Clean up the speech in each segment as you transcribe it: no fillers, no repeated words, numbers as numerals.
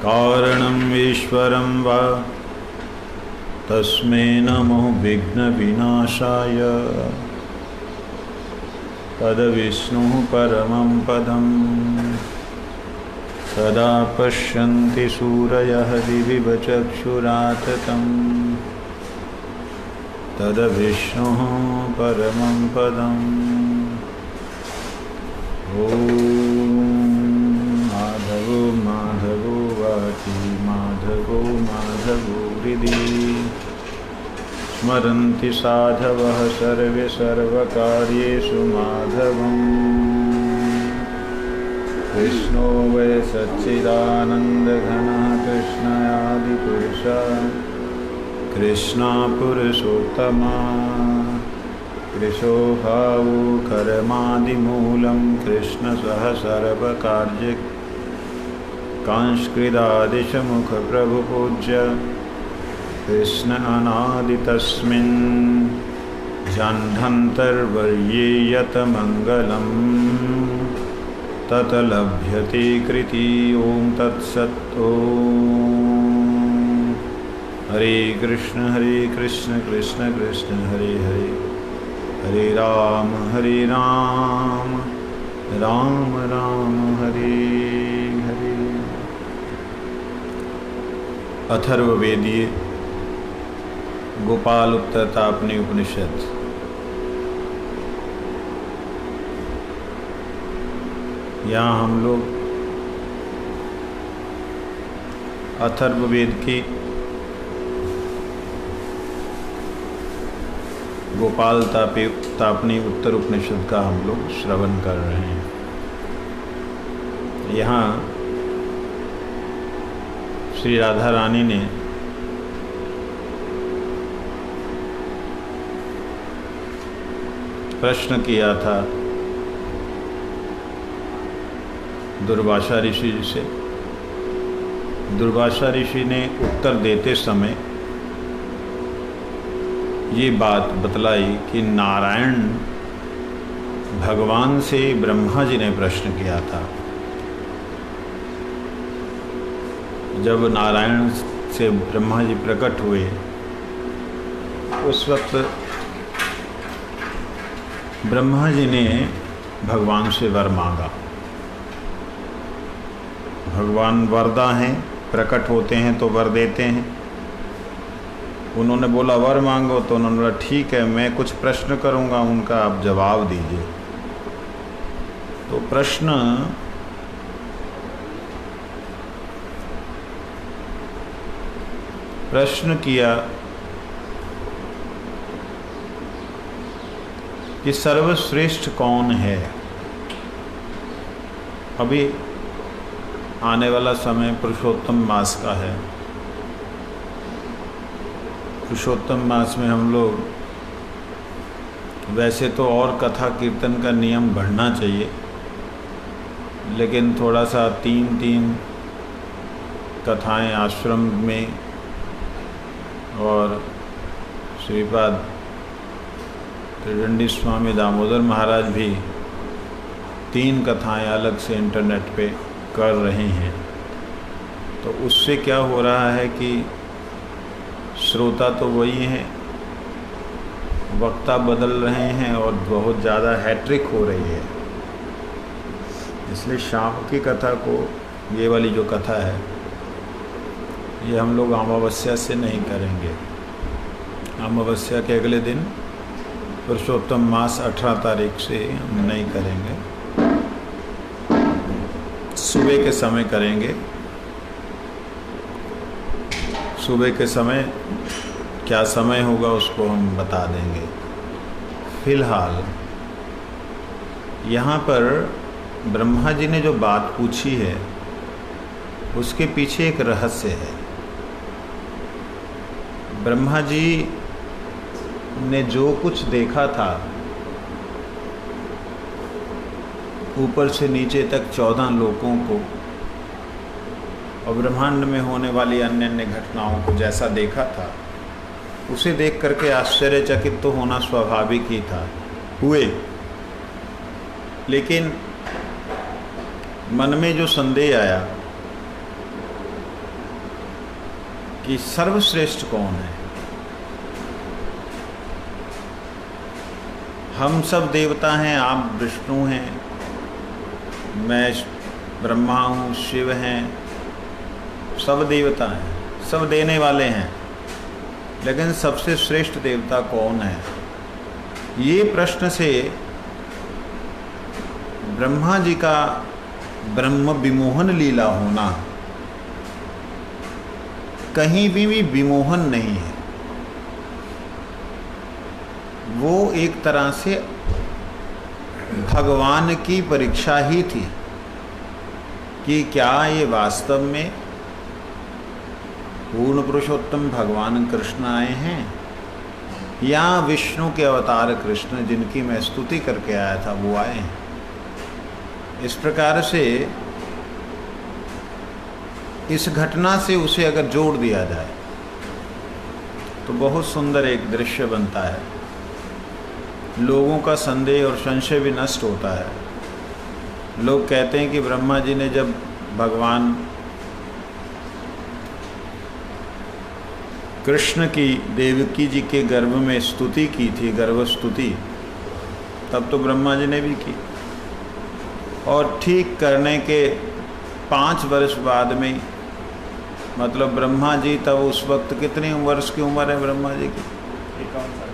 कारणम् ईश्वरं वा तस्मै नमो विघ्नविनाशाय। तद्विष्णुः परमं पदं सदा पश्यन्ति सूरयः दिवि चक्षुराततं। तद्विष्णुः परमं पदम्। ॐ माधवो माधवो वाचि माधवो माधवो हृदि स्मरन्ति साधवः सर्वे सर्वकार्येषु माधवम्। कृष्णो वै सच्चिदानन्दघनः कृष्णयादिपुरुषः कृष्णा पुरुषोत्तमा। कृशो भावो कर्मादिमूलं कृष्णसह सर्वकार्ये कांस्कृदादिशमुखप्रभुपूज्य कृष्ण अनादि तस्मिन् जन्धन्तर्वर्ये यत मङ्गलं तत् लभ्यते कृति। ॐ तत्सत्। ॐ हरे कृष्ण कृष्ण कृष्ण हरे हरे, हरे राम राम राम हरे हरे। अथर्ववेदीय गोपाल उत्तर तापनी उपनिषद। यहाँ हम लोग अथर्ववेद की गोपाल तापनी उत्तर उपनिषद का हम लोग श्रवण कर रहे हैं। यहाँ श्री राधा रानी ने प्रश्न किया था दुर्वासा ऋषि से। दुर्वासा ऋषि ने उत्तर देते समय ये बात बतलाई कि नारायण भगवान से ब्रह्मा जी ने प्रश्न किया था। जब नारायण से ब्रह्मा जी प्रकट हुए उस वक्त ब्रह्मा जी ने भगवान से वर मांगा। भगवान वरदा हैं, प्रकट होते हैं तो वर देते हैं। उन्होंने बोला वर मांगो, तो उन्होंने बोला ठीक है मैं कुछ प्रश्न करूंगा, उनका आप जवाब दीजिए। तो प्रश्न किया कि सर्वश्रेष्ठ कौन है। अभी आने वाला समय पुरुषोत्तम मास का है। पुरुषोत्तम मास में हम लोग वैसे तो और कथा कीर्तन का नियम बढ़ना चाहिए, लेकिन थोड़ा सा तीन कथाएं आश्रम में और श्रीपाद त्रिदंडी स्वामी दामोदर महाराज भी 3 कथाएं अलग से इंटरनेट पे कर रहे हैं। तो उससे क्या हो रहा है कि श्रोता तो वही हैं, वक्ता बदल रहे हैं और बहुत ज़्यादा हैट्रिक हो रही है। इसलिए शाम की कथा को, ये वाली जो कथा है, ये हम लोग अमावस्या से नहीं करेंगे। अमावस्या के अगले दिन पुरुषोत्तम मास 18 तारीख से हम नहीं करेंगे, सुबह के समय करेंगे। सुबह के समय क्या समय होगा उसको हम बता देंगे। फिलहाल यहाँ पर ब्रह्मा जी ने जो बात पूछी है उसके पीछे एक रहस्य है। ब्रह्मा जी ने जो कुछ देखा था ऊपर से नीचे तक 14 लोकों को और ब्रह्मांड में होने वाली अन्य अन्य घटनाओं को जैसा देखा था, उसे देख करके आश्चर्यचकित तो होना स्वाभाविक ही था, हुए। लेकिन मन में जो संदेह आया कि सर्वश्रेष्ठ कौन है। हम सब देवता हैं, आप विष्णु हैं, मैं ब्रह्मा हूँ, शिव हैं, सब देवता हैं, सब देने वाले हैं, लेकिन सबसे श्रेष्ठ देवता कौन है? ये प्रश्न से ब्रह्मा जी का ब्रह्म विमोहन लीला होना कहीं भी विमोहन नहीं है। वो एक तरह से भगवान की परीक्षा ही थी कि क्या ये वास्तव में पूर्ण पुरुषोत्तम भगवान कृष्ण आए हैं या विष्णु के अवतार कृष्ण जिनकी मैं स्तुति करके आया था वो आए हैं। इस प्रकार से इस घटना से उसे अगर जोड़ दिया जाए तो बहुत सुंदर एक दृश्य बनता है। लोगों का संदेह और संशय भी नष्ट होता है। लोग कहते हैं कि ब्रह्मा जी ने जब भगवान कृष्ण की देवकी जी के गर्भ में स्तुति की थी, गर्भ स्तुति, तब तो ब्रह्मा जी ने भी की, और ठीक करने के 5 वर्ष बाद में, मतलब ब्रह्मा जी तब उस वक्त कितनी वर्ष की उम्र है ब्रह्मा जी की? 51 साल।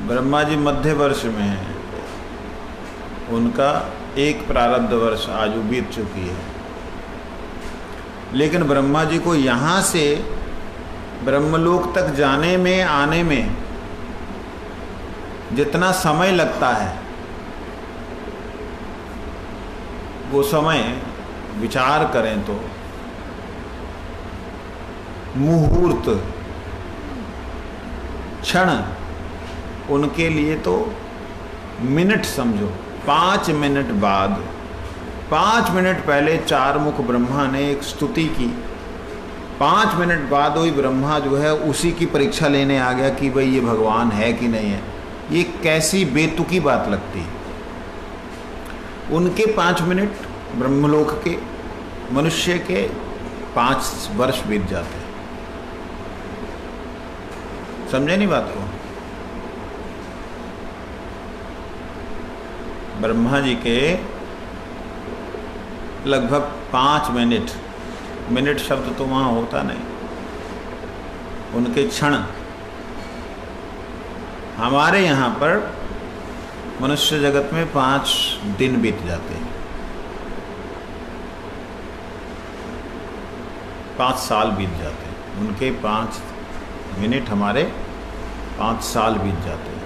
ब्रह्मा जी मध्य वर्ष में हैं, उनका एक प्रारब्ध वर्ष आयु बीत चुकी है, लेकिन ब्रह्मा जी को यहाँ से ब्रह्मलोक तक जाने में आने में जितना समय लगता है वो समय विचार करें तो मुहूर्त, क्षण, उनके लिए तो मिनट समझो। 5 मिनट बाद, 5 मिनट पहले 4 मुख ब्रह्मा ने एक स्तुति की, 5 मिनट बाद वही ब्रह्मा जो है उसी की परीक्षा लेने आ गया कि भाई ये भगवान है कि नहीं है। ये कैसी बेतुकी बात लगती। उनके 5 मिनट ब्रह्मलोक के मनुष्य के 5 वर्ष बीत जाते हैं। समझे नहीं बात को? ब्रह्मा जी के लगभग 5 मिनट, मिनट शब्द तो वहाँ होता नहीं, उनके क्षण हमारे यहाँ पर मनुष्य जगत में 5 दिन बीत जाते हैं, 5 साल बीत जाते हैं, उनके 5 मिनट हमारे 5 साल बीत जाते हैं।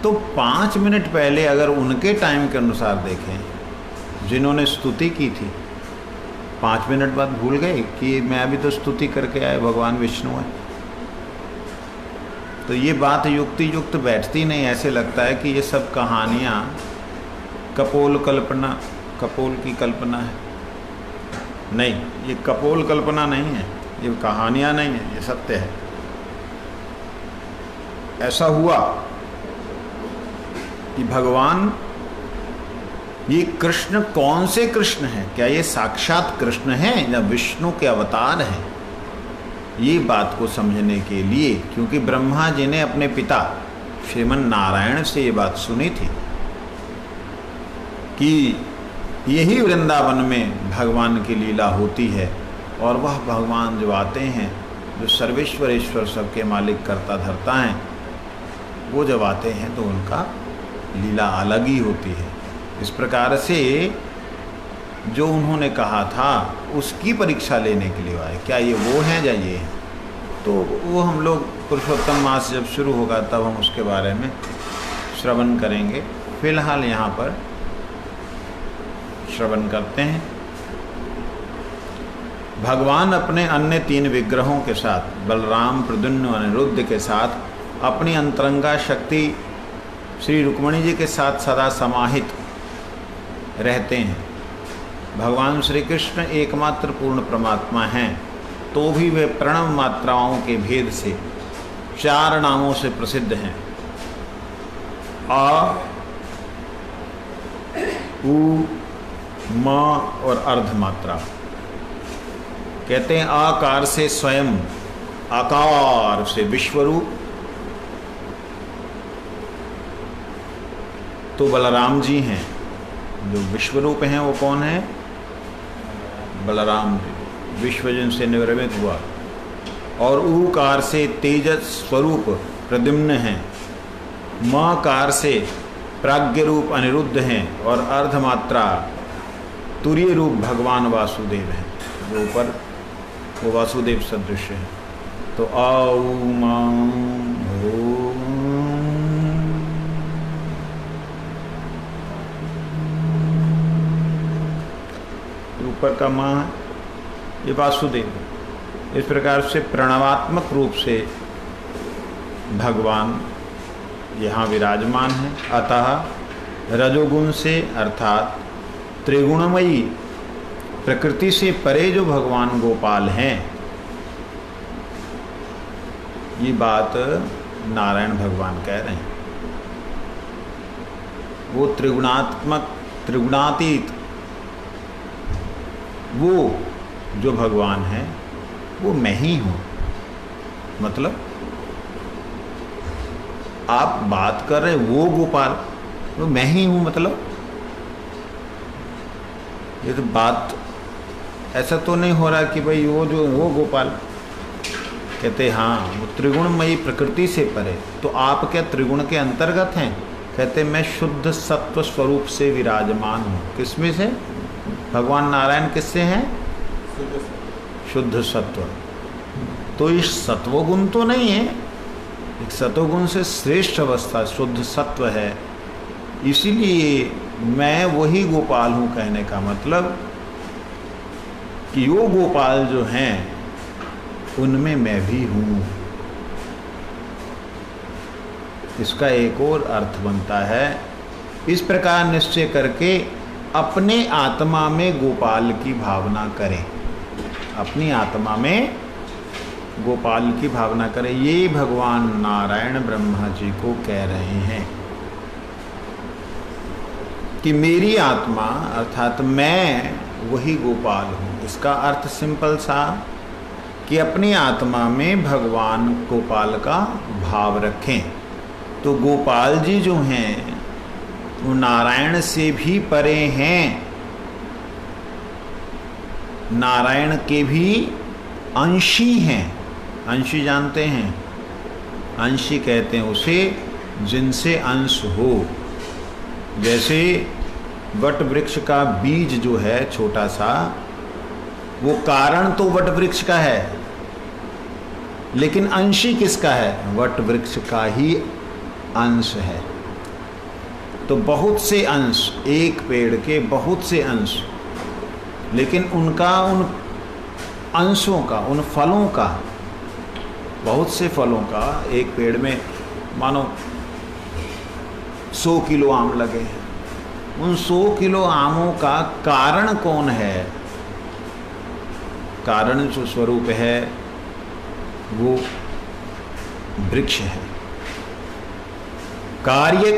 तो 5 मिनट पहले अगर उनके टाइम के अनुसार देखें, जिन्होंने स्तुति की थी, 5 मिनट बाद भूल गए कि मैं अभी तो स्तुति करके आए, भगवान विष्णु है। तो ये बात युक्ति युक्त बैठती नहीं। ऐसे लगता है कि ये सब कहानियाँ कपोल की कल्पना है। नहीं, ये कपोल कल्पना नहीं है, ये कहानियाँ नहीं है, ये सत्य है। ऐसा हुआ कि भगवान, ये कृष्ण कौन से कृष्ण हैं? क्या ये साक्षात कृष्ण हैं या विष्णु के अवतार हैं? ये बात को समझने के लिए, क्योंकि ब्रह्मा जी ने अपने पिता श्रीमन नारायण से ये बात सुनी थी कि यही वृंदावन में भगवान की लीला होती है, और वह भगवान जो आते हैं, जो सर्वेश्वरेश्वर सबके मालिक करता धरता हैं, वो जब आते हैं तो उनका लीला अलग ही होती है। इस प्रकार से जो उन्होंने कहा था उसकी परीक्षा लेने के लिए आए, क्या ये वो हैं या ये हैं? तो वो हम लोग पुरुषोत्तम मास जब शुरू होगा तब हम उसके बारे में श्रवण करेंगे। फिलहाल यहाँ पर श्रवण करते हैं। भगवान अपने अन्य 3 विग्रहों के साथ, बलराम, प्रद्युम्न, अनिरुद्ध के साथ अपनी अंतरंगा शक्ति श्री रुक्मिणी जी के साथ सदा समाहित रहते हैं। भगवान श्री कृष्ण एकमात्र पूर्ण परमात्मा हैं, तो भी वे प्रणव मात्राओं के भेद से 4 नामों से प्रसिद्ध हैं। आ, उ, म और अर्ध मात्रा। कहते हैं आकार से स्वयं, आकार से विश्वरूप। तो बलराम जी हैं जो विश्वरूप हैं। वो कौन है? बलराम जी, विश्व जिनसे निर्मित हुआ। और ऊकार से तेजस स्वरूप प्रद्युम्न हैं। मकार से प्राज्ञ रूप अनिरुद्ध हैं। और अर्धमात्रा तुरीय रूप भगवान वासुदेव हैं, जो ऊपर वो वासुदेव सदृश है। तो औम ऊपर का माँ है, ये वासुदेव है। इस प्रकार से प्रणवात्मक रूप से भगवान यहाँ विराजमान है। अतः रजोगुण से अर्थात त्रिगुणमयी प्रकृति से परे जो भगवान गोपाल हैं, ये बात नारायण भगवान कह रहे हैं। वो त्रिगुणात्मक, त्रिगुणातीत वो जो भगवान है वो मैं ही हूँ। मतलब आप बात कर रहे वो गोपाल, वो मैं ही हूँ। मतलब ये तो बात ऐसा तो नहीं हो रहा कि भाई वो जो वो गोपाल। कहते हाँ, वो त्रिगुणमयी प्रकृति से परे। तो आप क्या त्रिगुण के अंतर्गत हैं? कहते मैं शुद्ध सत्व स्वरूप से विराजमान हूँ। किसमें से? भगवान नारायण किससे हैं? शुद्ध सत्व। तो इस सत्वगुण तो नहीं है, एक सत्वगुण से श्रेष्ठ अवस्था शुद्ध सत्व है। इसीलिए मैं वही गोपाल हूँ। कहने का मतलब कि वो गोपाल जो हैं उनमें मैं भी हूँ। इसका एक और अर्थ बनता है। इस प्रकार निश्चय करके अपने आत्मा में गोपाल की भावना करें। अपनी आत्मा में गोपाल की भावना करें। ये भगवान नारायण ब्रह्मा जी को कह रहे हैं कि मेरी आत्मा अर्थात मैं वही गोपाल हूँ। इसका अर्थ सिंपल सा कि अपनी आत्मा में भगवान गोपाल का भाव रखें। तो गोपाल जी जो हैं वो नारायण से भी परे हैं, नारायण के भी अंशी हैं। अंशी जानते हैं? अंशी कहते हैं उसे जिनसे अंश हो। जैसे वट वृक्ष का बीज जो है छोटा सा, वो कारण तो वट वृक्ष का है, लेकिन अंशी किसका है? वट वृक्ष का ही अंश है। तो बहुत से अंश, एक पेड़ के बहुत से अंश, लेकिन उनका उन अंशों का, उन फलों का, बहुत से फलों का, एक पेड़ में मानो 100 किलो आम लगे हैं। उन 100 किलो आमों का कारण कौन है? कारण जो स्वरूप है वो वृक्ष है। कार्य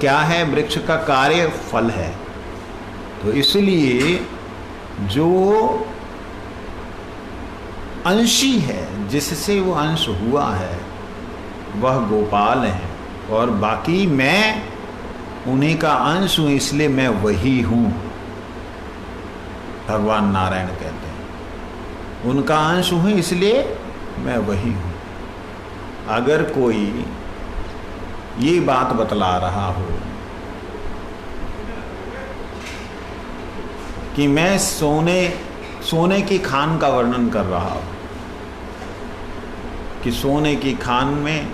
क्या है? वृक्ष का कार्य फल है। तो इसलिए जो अंशी है, जिससे वो अंश हुआ है, वह गोपाल है। और बाकी मैं उन्हीं का अंश हूँ, इसलिए मैं वही हूँ। भगवान नारायण कहते हैं उनका अंश हूँ इसलिए मैं वही हूँ। अगर कोई ये बात बतला रहा हो कि मैं सोने की खान का वर्णन कर रहा हूँ कि सोने की खान में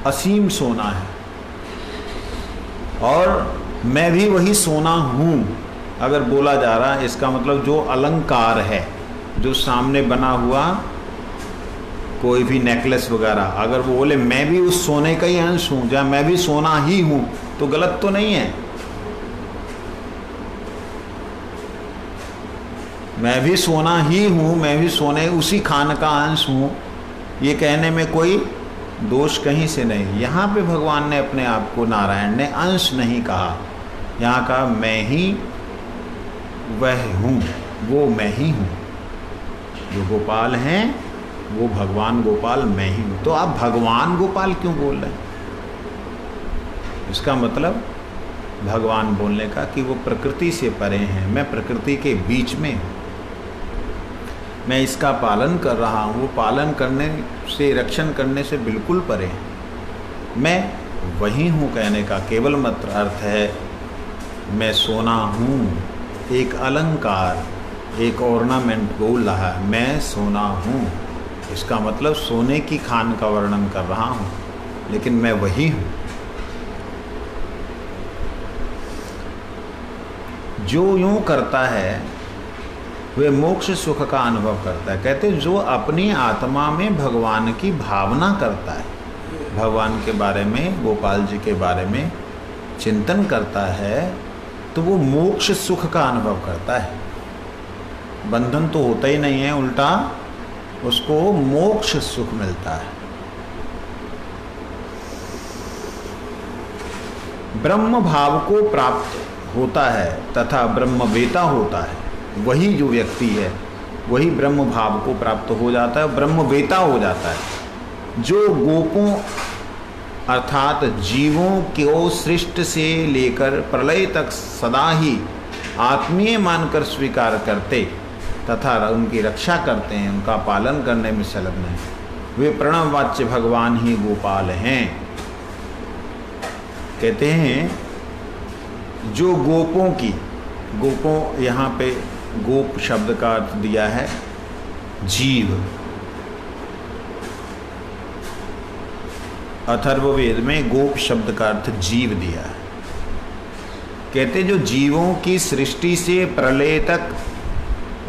असीम सोना है और मैं भी वही सोना हूँ, अगर बोला जा रहा है, इसका मतलब जो अलंकार है, जो सामने बना हुआ कोई भी नेकलेस वगैरह, अगर वो बोले मैं भी उस सोने का ही अंश हूँ, या मैं भी सोना ही हूँ, तो गलत तो नहीं है। मैं भी सोना ही हूँ, मैं भी सोने उसी खान का अंश हूँ, ये कहने में कोई दोष कहीं से नहीं। यहाँ पे भगवान ने अपने आप को, नारायण ने अंश नहीं कहा, यहाँ कहा मैं ही वह हूँ। वो मैं ही हूँ। जो गोपाल हैं वो भगवान गोपाल मैं ही हूँ। तो आप भगवान गोपाल क्यों बोल रहे हैं? इसका मतलब भगवान बोलने का कि वो प्रकृति से परे हैं, मैं प्रकृति के बीच में हूँ, मैं इसका पालन कर रहा हूँ। वो पालन करने से, रक्षण करने से बिल्कुल परे हैं। मैं वही हूँ कहने का केवल मात्र अर्थ है मैं सोना हूँ। एक अलंकार, एक ऑर्नामेंट बोल रहा है मैं सोना हूँ। इसका मतलब सोने की खान का वर्णन कर रहा हूँ, लेकिन मैं वही हूँ। जो यूं करता है वे मोक्ष सुख का अनुभव करता है। कहते जो अपनी आत्मा में भगवान की भावना करता है, भगवान के बारे में, गोपाल जी के बारे में चिंतन करता है, तो वो मोक्ष सुख का अनुभव करता है। बंधन तो होता ही नहीं है, उल्टा उसको मोक्ष सुख मिलता है। ब्रह्म भाव को प्राप्त होता है तथा ब्रह्मवेता होता है। वही जो व्यक्ति है वही ब्रह्म भाव को प्राप्त हो जाता है, ब्रह्मवेता हो जाता है। जो गोपों अर्थात जीवों को सृष्टि से लेकर प्रलय तक सदा ही आत्मीय मानकर स्वीकार करते तथा उनकी रक्षा करते हैं, उनका पालन करने में संलग्न हैं, वे प्रणववाच्य भगवान ही गोपाल हैं। कहते हैं जो गोपों की, गोपों यहाँ पे गोप शब्द का अर्थ दिया है जीव। अथर्ववेद में गोप शब्द का अर्थ जीव दिया है। कहते जो जीवों की सृष्टि से प्रलय तक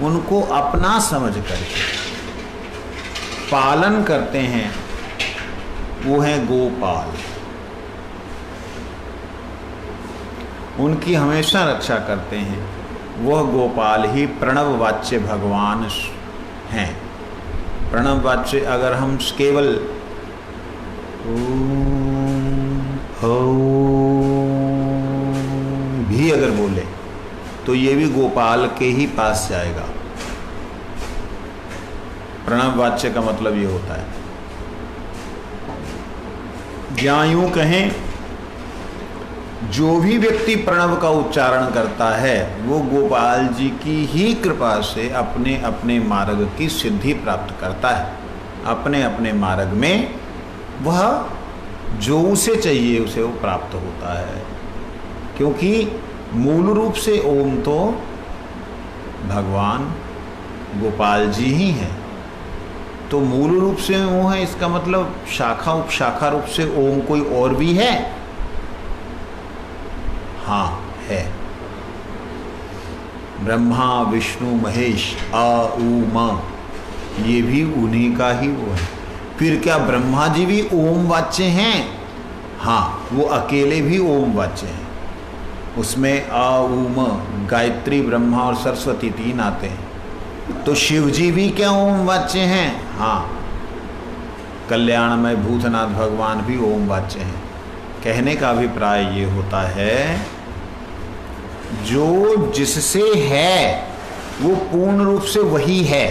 उनको अपना समझ करके पालन करते हैं, वो हैं गोपाल। उनकी हमेशा रक्षा करते हैं, वह गोपाल ही प्रणववाच्य भगवान हैं। प्रणववाच्य अगर हम केवल भी अगर बोले तो ये भी गोपाल के ही पास जाएगा। प्रणववाच्य का मतलब ये होता है, या यूं कहें जो भी व्यक्ति प्रणव का उच्चारण करता है वो गोपाल जी की ही कृपा से अपने अपने मार्ग की सिद्धि प्राप्त करता है। अपने अपने मार्ग में वह जो उसे चाहिए उसे वो प्राप्त होता है, क्योंकि मूल रूप से ओम तो भगवान गोपाल जी ही हैं। तो मूल रूप से वो है, इसका मतलब शाखा उपशाखा रूप से ओम कोई और भी है? हाँ है। ब्रह्मा विष्णु महेश आ उ मा, ये भी उन्हीं का ही वो है। फिर क्या ब्रह्मा जी भी ओम वाच्य हैं? हाँ, वो अकेले भी ओम वाच्य हैं। उसमें आ उ म, गायत्री ब्रह्मा और सरस्वती तीन आते हैं। तो शिव जी भी क्या ओम वाच्य हैं? हाँ, कल्याणमय भूतनाथ भगवान भी ओम वाच्य हैं। कहने का अभिप्राय ये होता है जो जिससे है वो पूर्ण रूप से वही है।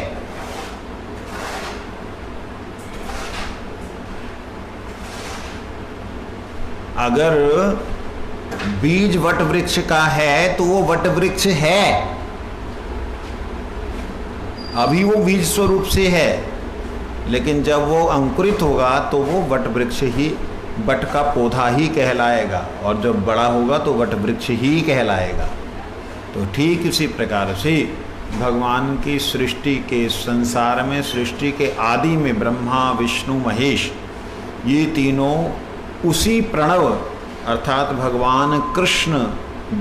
अगर बीज वट वृक्ष का है तो वो वट वृक्ष है, अभी वो बीज स्वरूप से है, लेकिन जब वो अंकुरित होगा तो वो वट वृक्ष ही, वट का पौधा ही कहलाएगा, और जब बड़ा होगा तो वट वृक्ष ही कहलाएगा। तो ठीक इसी प्रकार से भगवान की सृष्टि के, संसार में सृष्टि के आदि में ब्रह्मा विष्णु महेश ये तीनों उसी प्रणव अर्थात भगवान कृष्ण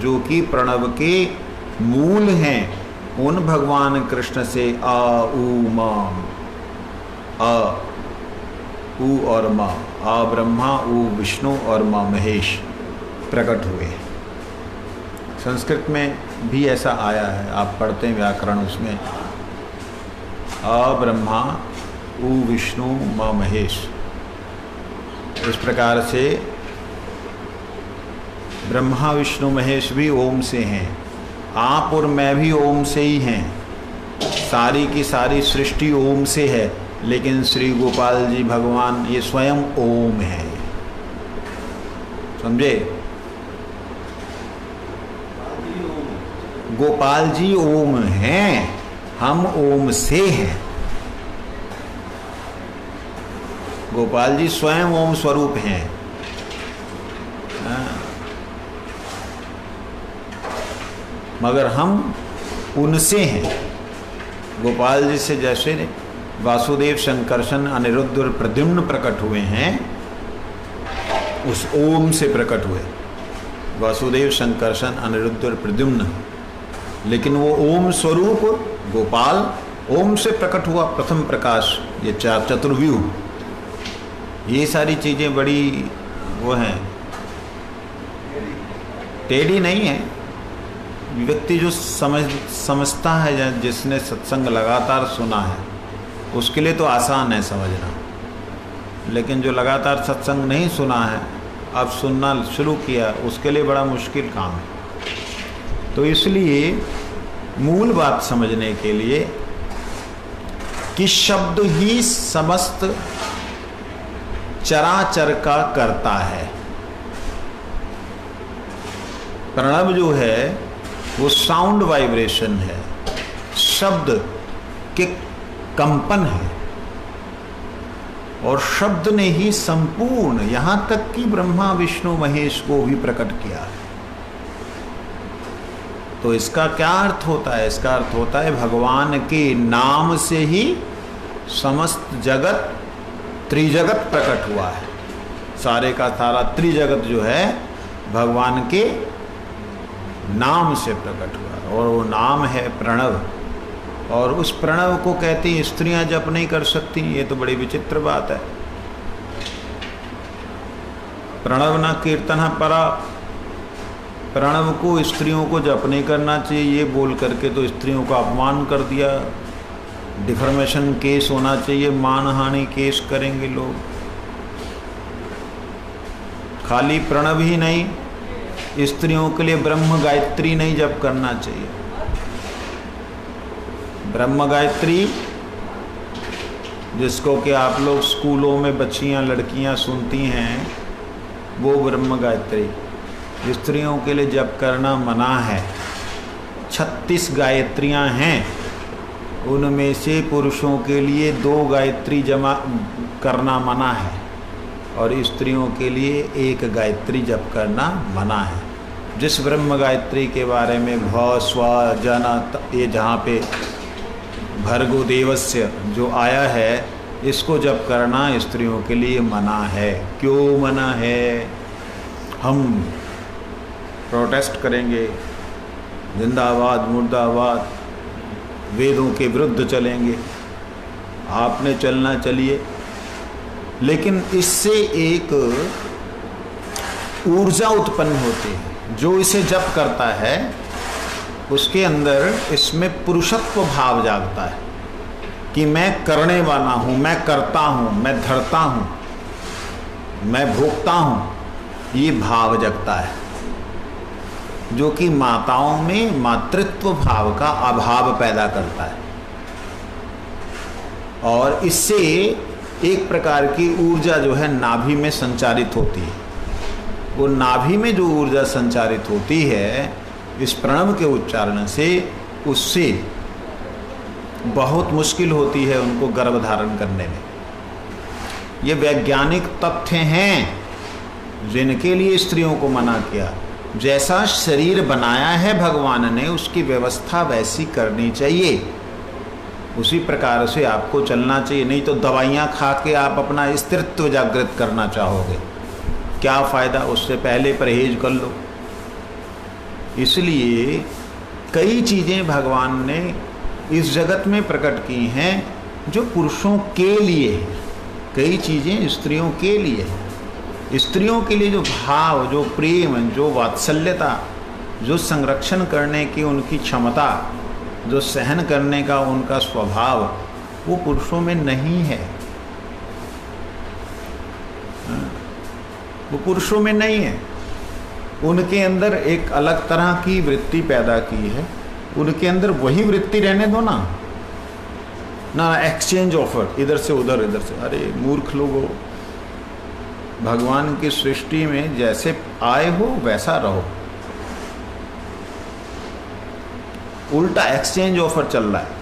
जो कि प्रणव के मूल हैं, उन भगवान कृष्ण से आ उ मा, आ उ और माँ, आ ब्रह्मा उ विष्णु और माँ महेश प्रकट हुए। संस्कृत में भी ऐसा आया है, आप पढ़ते हैं व्याकरण, उसमें आ ब्रह्मा उ विष्णु माँ महेश। इस प्रकार से ब्रह्मा विष्णु महेश भी ओम से हैं, आप और मैं भी ओम से ही हैं। सारी की सारी सृष्टि ओम से है, लेकिन श्री गोपाल जी भगवान ये स्वयं ओम है। समझे? गोपाल जी ओम हैं, हम ओम से हैं। गोपाल जी स्वयं ओम स्वरूप हैं। मगर हम उनसे हैं। गोपाल जी से जैसे वासुदेव, शंकरशन, अनिरुद्ध और प्रद्युम्न प्रकट हुए हैं, उस ओम से प्रकट हुए वासुदेव, शंकरशन, अनिरुद्ध और प्रद्युम्न। लेकिन वो ओम स्वरूप गोपाल ओम से प्रकट हुआ, प्रथम प्रकाश, ये चतुर्व्यूह, ये सारी चीज़ें बड़ी वो हैं, टेढ़ी नहीं है। व्यक्ति जो समझता है, जिसने सत्संग लगातार सुना है, उसके लिए तो आसान है समझना। लेकिन जो लगातार सत्संग नहीं सुना है, अब सुनना शुरू किया, उसके लिए बड़ा मुश्किल काम है। तो इसलिए मूल बात समझने के लिए कि शब्द ही समस्त चराचर का करता है। प्रणव जो है वो साउंड वाइब्रेशन है, शब्द के कंपन है, और शब्द ने ही संपूर्ण, यहां तक कि ब्रह्मा विष्णु महेश को भी प्रकट किया है। तो इसका क्या अर्थ होता है? इसका अर्थ होता है भगवान के नाम से ही समस्त जगत, त्रिजगत प्रकट हुआ है। सारे का सारा त्रिजगत जो है भगवान के नाम से प्रकट हुआ, और वो नाम है प्रणव। और उस प्रणव को कहती हैं स्त्रियां जप नहीं कर सकती, ये तो बड़ी विचित्र बात है। प्रणव न कीर्तन परा, प्रणव को स्त्रियों को जप नहीं करना चाहिए, ये बोल करके तो स्त्रियों का अपमान कर दिया। डिफर्मेशन केस होना चाहिए, मानहानि केस करेंगे लोग। खाली प्रणव ही नहीं, स्त्रियों के लिए ब्रह्म गायत्री नहीं जप करना चाहिए। ब्रह्म गायत्री, जिसको कि आप लोग स्कूलों में बच्चियां लड़कियां सुनती हैं, वो ब्रह्म गायत्री स्त्रियों के लिए जप करना मना है। 36 गायत्रियां हैं, उनमें से पुरुषों के लिए 2 गायत्री जमा करना मना है, और स्त्रियों के लिए 1 गायत्री जप करना मना है। जिस ब्रह्म गायत्री के बारे में भ स्व जन, ये जहाँ पे भर्गो देवस्य जो आया है, इसको जप करना स्त्रियों के लिए मना है। क्यों मना है? हम प्रोटेस्ट करेंगे, जिंदाबाद मुर्दाबाद, वेदों के विरुद्ध चलेंगे। आपने चलना चलिए, लेकिन इससे एक ऊर्जा उत्पन्न होती है। जो इसे जप करता है उसके अंदर इसमें पुरुषत्व भाव जागता है कि मैं करने वाला हूँ, मैं करता हूँ, मैं धरता हूँ, मैं भोगता हूँ, ये भाव जगता है, जो कि माताओं में मातृत्व भाव का अभाव पैदा करता है। और इससे एक प्रकार की ऊर्जा जो है नाभि में संचारित होती है। वो नाभि में जो ऊर्जा संचारित होती है इस प्रणव के उच्चारण से, उससे बहुत मुश्किल होती है उनको गर्भ धारण करने में। ये वैज्ञानिक तथ्य हैं जिनके लिए स्त्रियों को मना किया। जैसा शरीर बनाया है भगवान ने, उसकी व्यवस्था वैसी करनी चाहिए, उसी प्रकार से आपको चलना चाहिए। नहीं तो दवाइयाँ खा के आप अपना स्थिरत्व जागृत करना चाहोगे, क्या फ़ायदा? उससे पहले परहेज कर लो। इसलिए कई चीज़ें भगवान ने इस जगत में प्रकट की हैं जो पुरुषों के लिए है, कई चीज़ें स्त्रियों के लिए है। स्त्रियों के लिए जो भाव, जो प्रेम, जो वात्सल्यता, जो संरक्षण करने की उनकी क्षमता, जो सहन करने का उनका स्वभाव, वो पुरुषों में नहीं है। वो पुरुषों में नहीं है। उनके अंदर एक अलग तरह की वृत्ति पैदा की है। उनके अंदर वही वृत्ति रहने दो ना, ना एक्सचेंज ऑफर, इधर से उधर, इधर से। अरे मूर्ख लोगो, भगवान की सृष्टि में जैसे आए हो वैसा रहो। उल्टा एक्सचेंज ऑफर चल रहा है।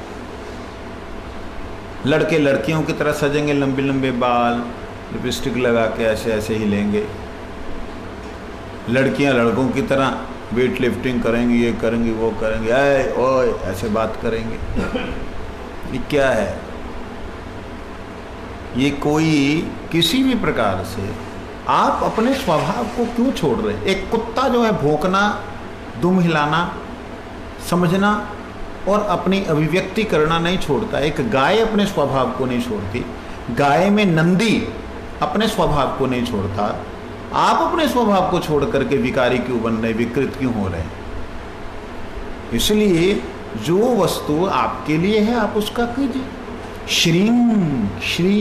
लड़के लड़कियों की तरह सजेंगे, लंबे लंबे बाल, लिपस्टिक लगा के ऐसे ऐसे हिलेंगे। लड़कियां लड़कों की तरह वेट लिफ्टिंग करेंगी, ये करेंगी, वो करेंगे, ऐ ओए ऐसे बात करेंगे। ये क्या है? ये कोई किसी भी प्रकार से आप अपने स्वभाव को क्यों छोड़ रहे? एक कुत्ता जो है भौंकना, दुम हिलाना, समझना और अपनी अभिव्यक्ति करना नहीं छोड़ता। एक गाय अपने स्वभाव को नहीं छोड़ती। गाय में नंदी अपने स्वभाव को नहीं छोड़ता। आप अपने स्वभाव को छोड़ करके विकारी क्यों बन रहे, विकृत क्यों हो रहे हैं? इसलिए जो वस्तु आपके लिए है आप उसका कीजिए। श्रीं श्री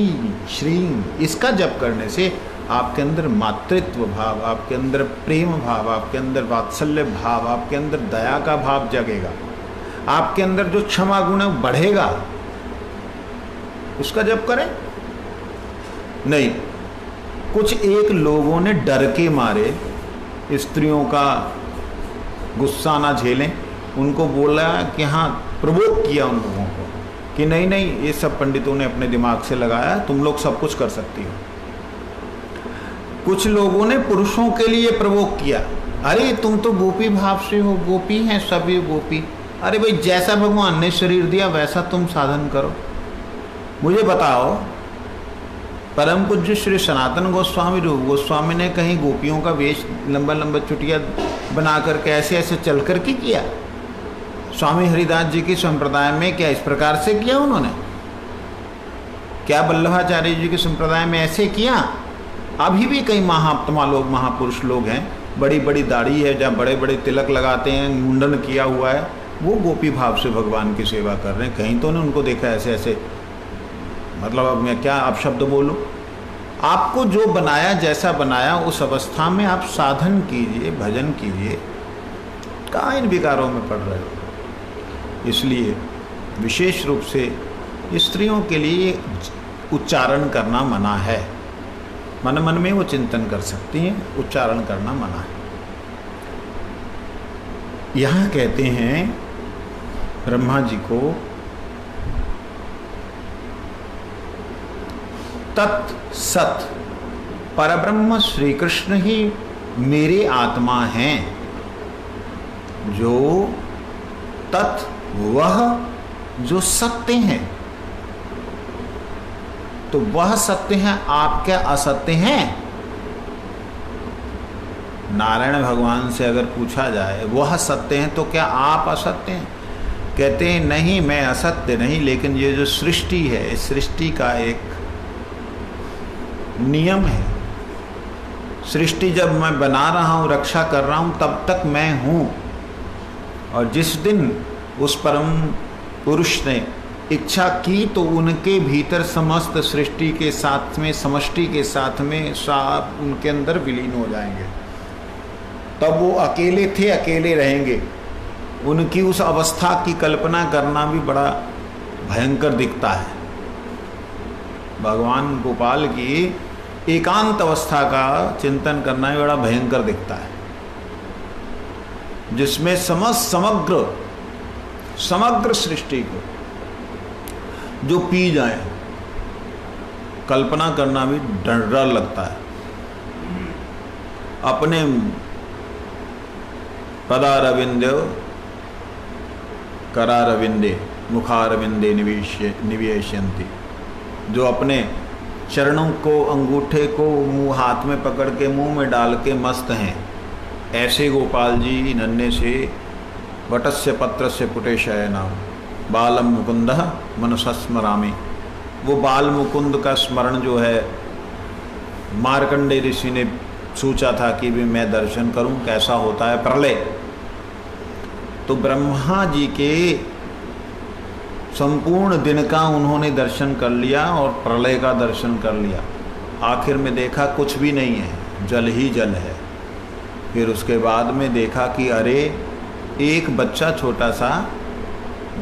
श्रीं, इसका जप करने से आपके अंदर मातृत्व भाव, आपके अंदर प्रेम भाव, आपके अंदर वात्सल्य भाव, आपके अंदर दया का भाव जगेगा। आपके अंदर जो क्षमा गुण है बढ़ेगा। उसका जप करें। नहीं, कुछ एक लोगों ने डर के मारे स्त्रियों का गुस्सा ना झेलें, उनको बोला कि हाँ, प्रवोक किया उन लोगों को कि नहीं नहीं, ये सब पंडितों ने अपने दिमाग से लगाया, तुम लोग सब कुछ कर सकती हो। कुछ लोगों ने पुरुषों के लिए प्रवोक किया, अरे तुम तो गोपी भाव से हो, गोपी हैं सभी गोपी। अरे भाई, जैसा भगवान ने शरीर दिया वैसा तुम साधन करो। मुझे बताओ, परम पूज्य श्री सनातन गोस्वामी रूप गोस्वामी ने कहीं गोपियों का वेश लंबा लंबा चुटिया बना करके ऐसे ऐसे चल कर के किया? स्वामी हरिदास जी की संप्रदाय में क्या इस प्रकार से किया उन्होंने? क्या वल्लभाचार्य जी के संप्रदाय में ऐसे किया? अभी भी कई महात्मा लोग, महापुरुष लोग हैं, बड़ी बड़ी दाढ़ी है, जहाँ बड़े बड़े तिलक लगाते हैं, मुंडन किया हुआ है, वो गोपी भाव से भगवान की सेवा कर रहे हैं। कहीं तो ने उनको देखा ऐसे ऐसे? मतलब अब मैं क्या आप शब्द बोलूं? आपको जो बनाया, जैसा बनाया, उस अवस्था में आप साधन कीजिए, भजन कीजिए। कहाँ इन विकारों में पड़ रहे हो? इसलिए विशेष रूप से स्त्रियों के लिए उच्चारण करना मना है। मन मन में वो चिंतन कर सकती हैं, उच्चारण करना मना है। यहाँ कहते हैं ब्रह्मा जी को, तत् सत परब्रह्म श्री कृष्ण ही मेरे आत्मा हैं। जो तत्, वह जो सत्य हैं, तो वह सत्य हैं, आप क्या असत्य हैं? नारायण भगवान से अगर पूछा जाए वह सत्य हैं तो क्या आप असत्य हैं? कहते हैं नहीं, मैं असत्य नहीं, लेकिन ये जो सृष्टि है, इस सृष्टि का एक नियम है। सृष्टि जब मैं बना रहा हूँ, रक्षा कर रहा हूँ, तब तक मैं हूँ। और जिस दिन उस परम पुरुष ने इच्छा की तो उनके भीतर समस्त सृष्टि के साथ में, समष्टि के साथ में सब उनके अंदर विलीन हो जाएंगे। तब वो अकेले थे, अकेले रहेंगे। उनकी उस अवस्था की कल्पना करना भी बड़ा भयंकर दिखता है। भगवान गोपाल की एकांत अवस्था का चिंतन करना भी बड़ा भयंकर दिखता है, जिसमें समग्र सृष्टि को जो पी जाए, कल्पना करना भी डर लगता है। अपने पदारविंदे करारविंदे मुखारविंदे निवेशयन्ति, जो अपने चरणों को, अंगूठे को मुंह हाथ में पकड़ के मुंह में डाल के मस्त हैं, ऐसे गोपाल जी नन्हे से वटस्य पत्रस्य पुटे शयनाम बालम मुकुंदः मनसा स्मरामि। वो बाल मुकुंद का स्मरण जो है, मार्कंडेय ऋषि ने सोचा था कि भी मैं दर्शन करूं कैसा होता है प्रलय। तो ब्रह्मा जी के संपूर्ण दिन का उन्होंने दर्शन कर लिया और प्रलय का दर्शन कर लिया। आखिर में देखा कुछ भी नहीं है, जल ही जल है। फिर उसके बाद में देखा कि अरे, एक बच्चा छोटा सा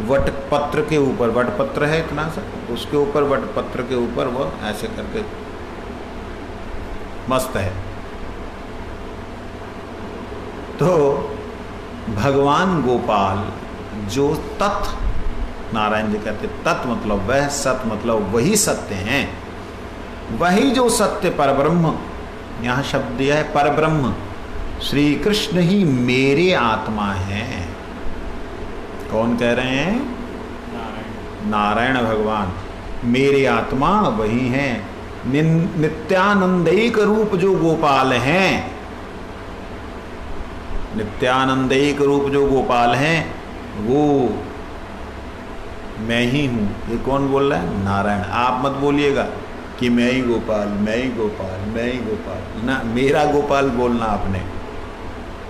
वटपत्र के ऊपर, वटपत्र है इतना सा, उसके ऊपर वटपत्र के ऊपर वो ऐसे करके मस्त है। तो भगवान गोपाल जो तत्, नारायण जी कहते तत् मतलब वह, सत मतलब वही सत्य हैं, वही जो सत्य परब्रह्म, यहाँ शब्द दिया है परब्रह्म, श्री कृष्ण ही मेरे आत्मा हैं। कौन कह रहे हैं? नारायण भगवान मेरे आत्मा वही हैं। नित्यानंदैक रूप जो गोपाल हैं, नित्यानंदैक रूप जो गोपाल हैं वो मैं ही हूँ। ये कौन बोल रहा है? नारायण। आप मत बोलिएगा कि मैं ही गोपाल, मैं ही गोपाल, मैं ही गोपाल, ना, मेरा गोपाल बोलना आपने।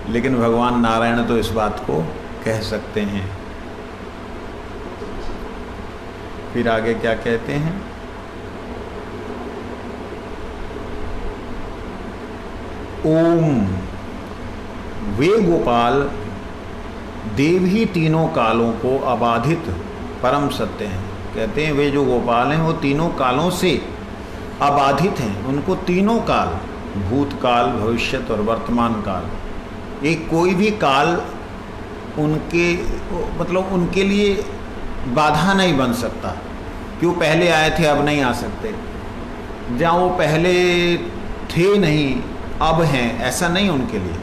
लेकिन भगवान नारायण तो इस बात को कह सकते हैं। फिर आगे क्या कहते हैं? ओम, वे गोपाल देव ही तीनों कालों को अबाधित परम सत्य हैं। कहते हैं वे जो गोपाल हैं वो तीनों कालों से अबाधित हैं। उनको तीनों काल, भूतकाल, भविष्यत और वर्तमान काल, एक कोई भी काल उनके मतलब उनके लिए बाधा नहीं बन सकता कि वो पहले आए थे अब नहीं आ सकते, जहाँ वो पहले थे नहीं अब हैं, ऐसा नहीं उनके लिए।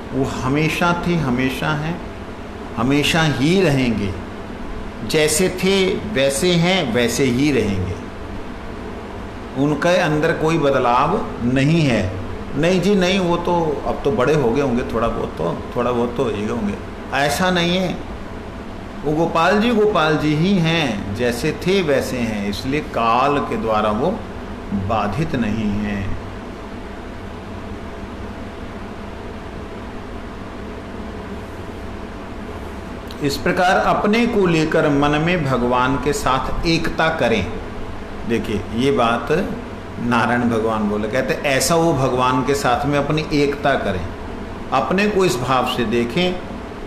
वो हमेशा थे, हमेशा हैं, हमेशा ही रहेंगे। जैसे थे वैसे हैं, वैसे ही रहेंगे। उनके अंदर कोई बदलाव नहीं है। नहीं जी नहीं, वो तो अब तो बड़े हो गए होंगे, थोड़ा बहुत तो ही होंगे, ऐसा नहीं है। वो गोपाल जी ही हैं, जैसे थे वैसे हैं, इसलिए काल के द्वारा वो बाधित नहीं हैं। इस प्रकार अपने को लेकर मन में भगवान के साथ एकता करें। देखिए ये बात नारायण भगवान बोले, कहते ऐसा वो भगवान के साथ में अपनी एकता करें, अपने को इस भाव से देखें,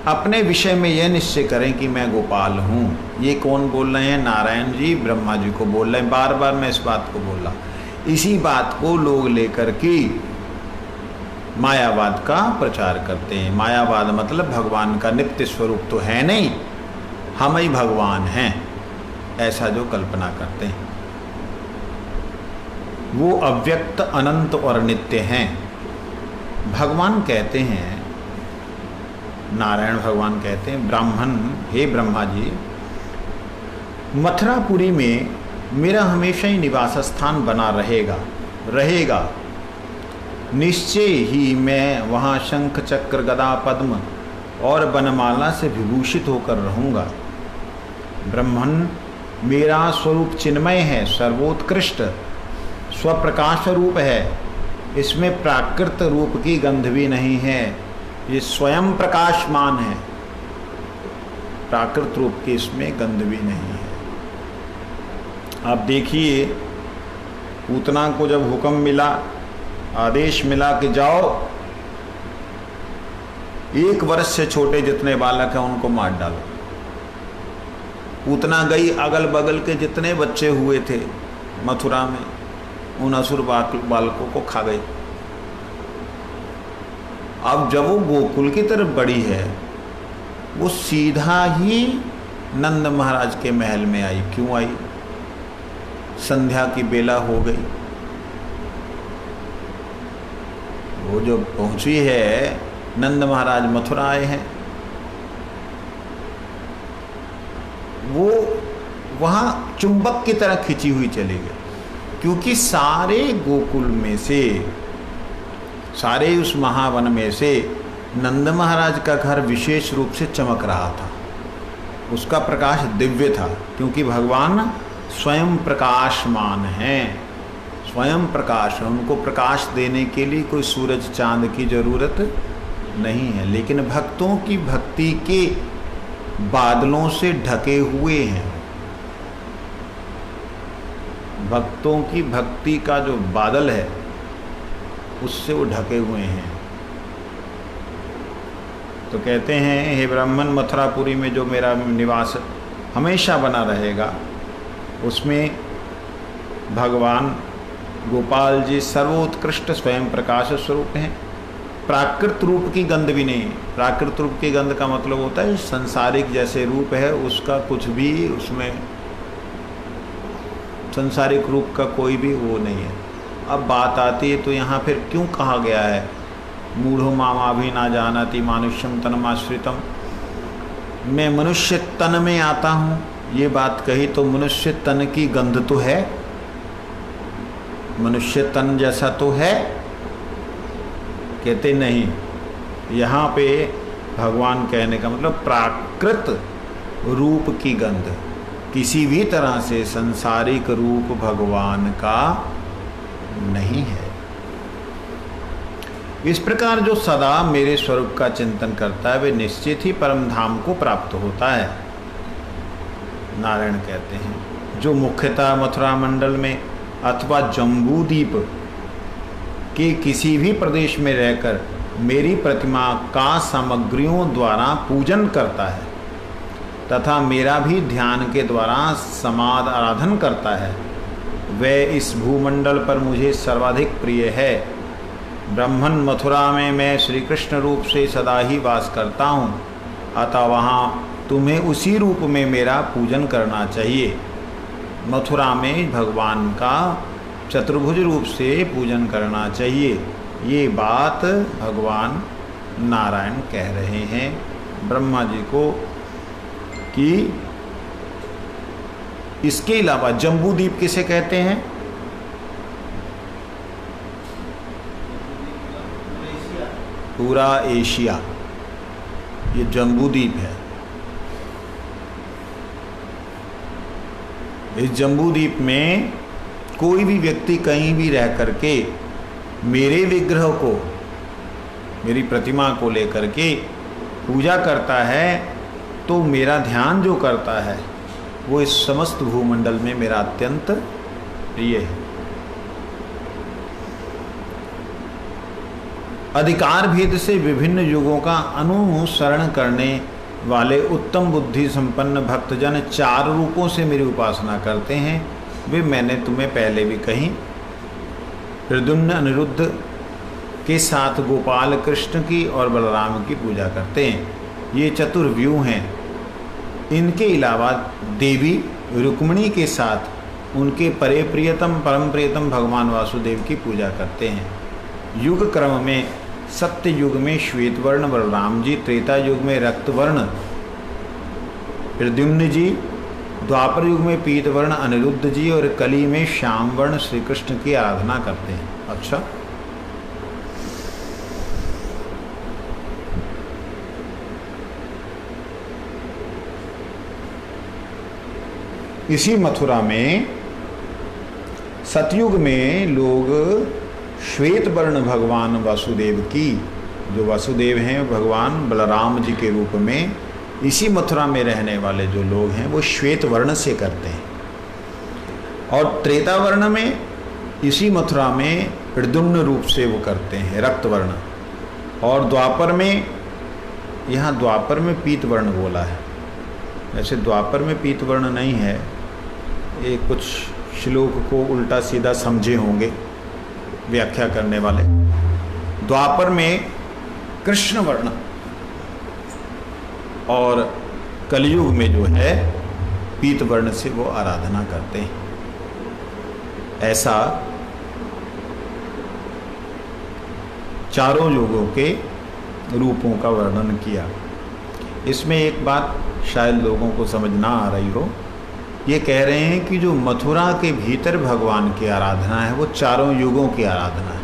अपने विषय में यह निश्चय करें कि मैं गोपाल हूँ। ये कौन बोल रहे हैं? नारायण जी ब्रह्मा जी को बोल रहे हैं। बार बार मैं इस बात को बोल रहा। इसी बात को लोग लेकर के मायावाद का प्रचार करते हैं। मायावाद मतलब भगवान का नित्य स्वरूप तो है नहीं, हम ही भगवान हैं, ऐसा जो कल्पना करते हैं। वो अव्यक्त, अनंत और नित्य हैं। भगवान कहते हैं, नारायण भगवान कहते हैं, ब्राह्मण हे ब्रह्मा जी, मथुरापुरी में मेरा हमेशा ही निवास स्थान बना रहेगा। निश्चय ही मैं वहाँ शंख चक्र गदा पद्म और वनमाला से विभूषित होकर रहूँगा। ब्रह्मन मेरा स्वरूप चिन्मय है, सर्वोत्कृष्ट स्वप्रकाश रूप है। इसमें प्राकृत रूप की गंध भी नहीं है, ये स्वयं प्रकाशमान है, प्राकृत रूप की इसमें गंध भी नहीं है। आप देखिए, पूतना को जब हुक्म मिला, आदेश मिला कि जाओ 1 वर्ष से छोटे जितने बालक हैं उनको मार डालो, पूतना गई, अगल बगल के जितने बच्चे हुए थे मथुरा में उन असुर बालकों को खा गई। अब जब वो गोकुल की तरफ बढ़ी है, वो सीधा ही नंद महाराज के महल में आई। क्यों आई? संध्या की बेला हो गई। वो जो पहुंची है, नंद महाराज मथुरा आए हैं, वो वहाँ चुंबक की तरह खिंची हुई चली गई, क्योंकि सारे गोकुल में से, सारे उस महावन में से नंद महाराज का घर विशेष रूप से चमक रहा था। उसका प्रकाश दिव्य था, क्योंकि भगवान स्वयं प्रकाशमान हैं, स्वयं प्रकाश है। उनको प्रकाश देने के लिए कोई सूरज चांद की जरूरत नहीं है। लेकिन भक्तों की भक्ति के बादलों से ढके हुए हैं। भक्तों की भक्ति का जो बादल है उससे वो ढके हुए हैं। तो कहते हैं, हे ब्राह्मण, मथुरापुरी में जो मेरा निवास हमेशा बना रहेगा, उसमें भगवान गोपाल जी सर्वोत्कृष्ट स्वयं प्रकाश स्वरूप हैं। प्राकृत रूप की गंध भी नहीं। प्राकृत रूप की गंध का मतलब होता है संसारिक जैसे रूप है उसका कुछ भी, उसमें संसारिक रूप का कोई भी वो नहीं है। अब बात आती है तो यहाँ फिर क्यों कहा गया है मूढ़ो मामाभि ना जानती मानुष्यम तनमाश्रितम, मैं मनुष्य तन में आता हूँ, ये बात कही तो मनुष्य तन की गंध तो है, मनुष्य तन जैसा तो है, कहते नहीं। यहाँ पे भगवान कहने का मतलब प्राकृत रूप की गंध, किसी भी तरह से संसारिक रूप भगवान का नहीं है। इस प्रकार जो सदा मेरे स्वरूप का चिंतन करता है वे निश्चित ही परम धाम को प्राप्त होता है। नारायण कहते हैं, जो मुख्यतः मथुरा मंडल में अथवा जम्बूद्वीप के किसी भी प्रदेश में रहकर मेरी प्रतिमा का सामग्रियों द्वारा पूजन करता है तथा मेरा भी ध्यान के द्वारा समाद आराधन करता है, वह इस भूमंडल पर मुझे सर्वाधिक प्रिय है। ब्रह्मन मथुरा में मैं श्री कृष्ण रूप से सदा ही वास करता हूँ, अतः वहाँ तुम्हें उसी रूप में मेरा पूजन करना चाहिए। मथुरा में भगवान का चतुर्भुज रूप से पूजन करना चाहिए। ये बात भगवान नारायण कह रहे हैं ब्रह्मा जी को कि इसके अलावा जम्बूद्वीप किसे कहते हैं? पूरा एशिया ये जम्बूद्वीप है। इस जम्बूद्वीप में कोई भी व्यक्ति कहीं भी रह करके मेरे विग्रह को, मेरी प्रतिमा को लेकर के पूजा करता है तो मेरा ध्यान जो करता है वो इस समस्त भूमंडल में मेरा अत्यंत प्रिय है। अधिकार भेद से विभिन्न युगों का अनुसरण करने वाले उत्तम बुद्धि संपन्न भक्तजन 4 रूपों से मेरी उपासना करते हैं। वे मैंने तुम्हें पहले भी कही। प्रद्युम्न अनिरुद्ध के साथ गोपाल कृष्ण की और बलराम की पूजा करते हैं। ये चतुर्व्यूह हैं। इनके अलावा देवी रुक्मिणी के साथ उनके परे प्रियतम परम प्रियतम भगवान वासुदेव की पूजा करते हैं। युग क्रम में सत्य युग में श्वेत वर्ण बलराम जी, त्रेता युग में रक्त वर्ण प्रद्युम्न जी, द्वापर युग में पीत वर्ण अनिरुद्ध जी और कली में श्याम वर्ण श्री कृष्ण की आराधना करते हैं। अच्छा, इसी मथुरा में सतयुग में लोग श्वेत वर्ण भगवान वासुदेव की, जो वासुदेव हैं भगवान बलराम जी के रूप में, इसी मथुरा में रहने वाले जो लोग हैं वो श्वेत वर्ण से करते हैं। और त्रेता वर्ण में इसी मथुरा में प्रद्युम्न रूप से वो करते हैं, रक्त वर्ण। और द्वापर में, यहाँ द्वापर में पीत वर्ण बोला है, वैसे द्वापर में पीत वर्ण नहीं है, ये कुछ श्लोक को उल्टा सीधा समझे होंगे व्याख्या करने वाले। द्वापर में कृष्ण वर्ण और कलयुग में जो है पीत वर्ण से वो आराधना करते हैं। ऐसा चारों युगों के रूपों का वर्णन किया। इसमें एक बात शायद लोगों को समझ ना आ रही हो, ये कह रहे हैं कि जो मथुरा के भीतर भगवान की आराधना है वो चारों युगों की आराधना है।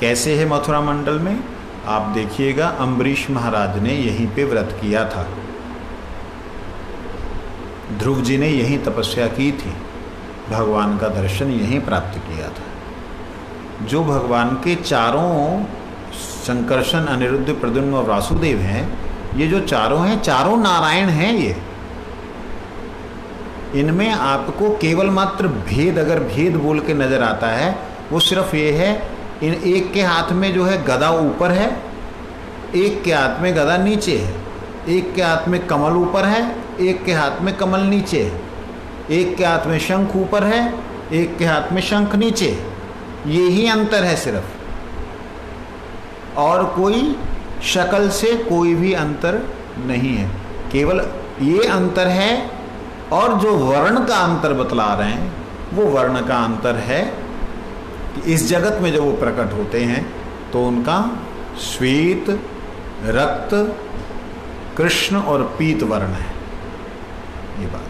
कैसे है मथुरा मंडल में? आप देखिएगा, अम्बरीश महाराज ने यहीं पे व्रत किया था, ध्रुव जी ने यहीं तपस्या की थी, भगवान का दर्शन यहीं प्राप्त किया था। जो भगवान के चारों संकर्षण अनिरुद्ध प्रद्युम्न और वासुदेव हैं, ये जो चारों हैं चारों नारायण हैं। ये इनमें आपको केवल मात्र भेद, अगर भेद बोल के नजर आता है वो सिर्फ ये है, इन एक के हाथ में जो है गदा ऊपर है एक के हाथ में गदा नीचे है, एक के हाथ में कमल ऊपर है, एक के हाथ में कमल नीचे है, एक के हाथ में शंख ऊपर है, एक के हाथ में शंख नीचे है। ये ही अंतर है सिर्फ, और कोई शक्ल से कोई भी अंतर नहीं है, केवल ये अंतर है। और जो वर्ण का अंतर बतला रहे हैं वो वर्ण का अंतर है कि इस जगत में जब वो प्रकट होते हैं तो उनका श्वेत, रक्त, कृष्ण और पीत वर्ण है। ये बात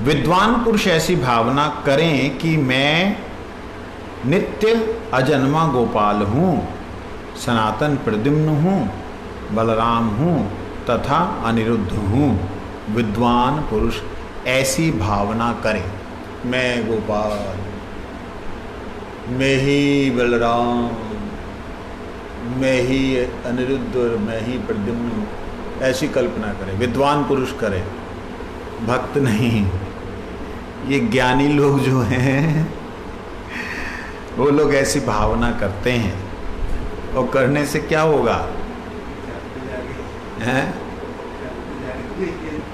विद्वान पुरुष ऐसी भावना करें कि मैं नित्य अजन्मा गोपाल हूँ, सनातन प्रद्युम्न हूँ, बलराम हूँ तथा अनिरुद्ध हूँ। विद्वान पुरुष ऐसी भावना करें, मैं गोपाल, मैं ही बलराम, मैं ही अनिरुद्ध और मैं ही प्रद्युम्न हूँ, ऐसी कल्पना करें। विद्वान पुरुष करें, भक्त नहीं। ये ज्ञानी लोग जो हैं वो लोग ऐसी भावना करते हैं, और करने से क्या होगा? हैं?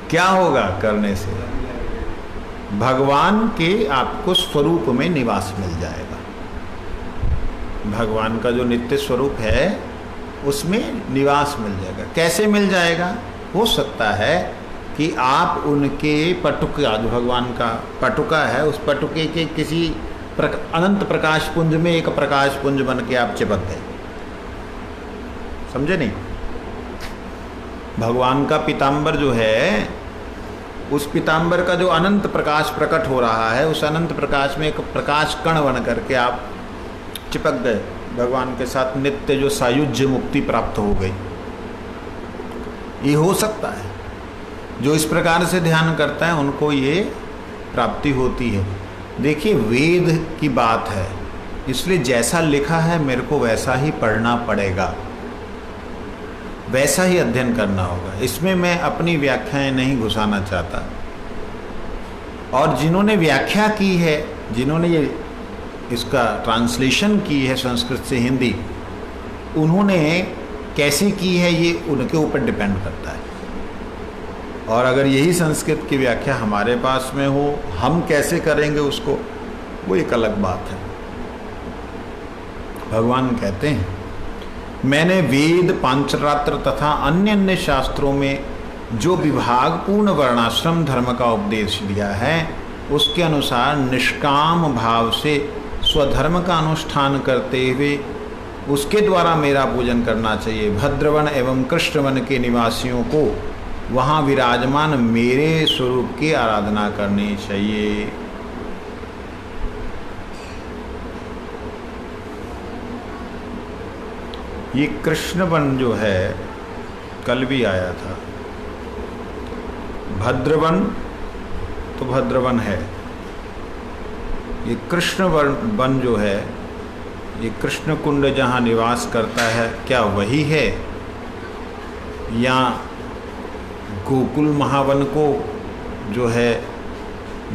क्या होगा करने से? भगवान के आपको स्वरूप में निवास मिल जाएगा। भगवान का जो नित्य स्वरूप है उसमें निवास मिल जाएगा। कैसे मिल जाएगा? हो सकता है कि आप उनके पटुका, जो भगवान का पटुका है, उस पटुके के किसी अनंत प्रकाश पुंज में एक प्रकाश पुंज बन के आप चिपक गए। समझे नहीं? भगवान का पीताम्बर जो है, उस पीताम्बर का जो अनंत प्रकाश प्रकट हो रहा है, उस अनंत प्रकाश में एक प्रकाश कण बन करके आप चिपक गए। भगवान के साथ नित्य जो सायुज्य मुक्ति प्राप्त हो गई। ये हो सकता है। जो इस प्रकार से ध्यान करता है उनको ये प्राप्ति होती है। देखिए, वेद की बात है, इसलिए जैसा लिखा है मेरे को वैसा ही पढ़ना पड़ेगा, वैसा ही अध्ययन करना होगा। इसमें मैं अपनी व्याख्याएं नहीं घुसाना चाहता। और जिन्होंने व्याख्या की है, जिन्होंने ये इसका ट्रांसलेशन की है संस्कृत से हिंदी, उन्होंने कैसी की है ये उनके ऊपर डिपेंड करता है। और अगर यही संस्कृत की व्याख्या हमारे पास में हो, हम कैसे करेंगे उसको, वो एक अलग बात है। भगवान कहते हैं, मैंने वेद, पांचरात्र तथा अन्य अन्य शास्त्रों में जो विभाग पूर्ण वर्णाश्रम धर्म का उपदेश दिया है, उसके अनुसार निष्काम भाव से स्वधर्म का अनुष्ठान करते हुए उसके द्वारा मेरा पूजन करना चाहिए। भद्रवन एवं कृष्णवन के निवासियों को वहाँ विराजमान मेरे स्वरूप की आराधना करनी चाहिए। ये कृष्णवन जो है कल भी आया था। भद्रवन तो भद्रवन है, ये कृष्णवन जो है, ये कृष्ण कुंड जहाँ निवास करता है, क्या वही है या गोकुल महावन को जो है,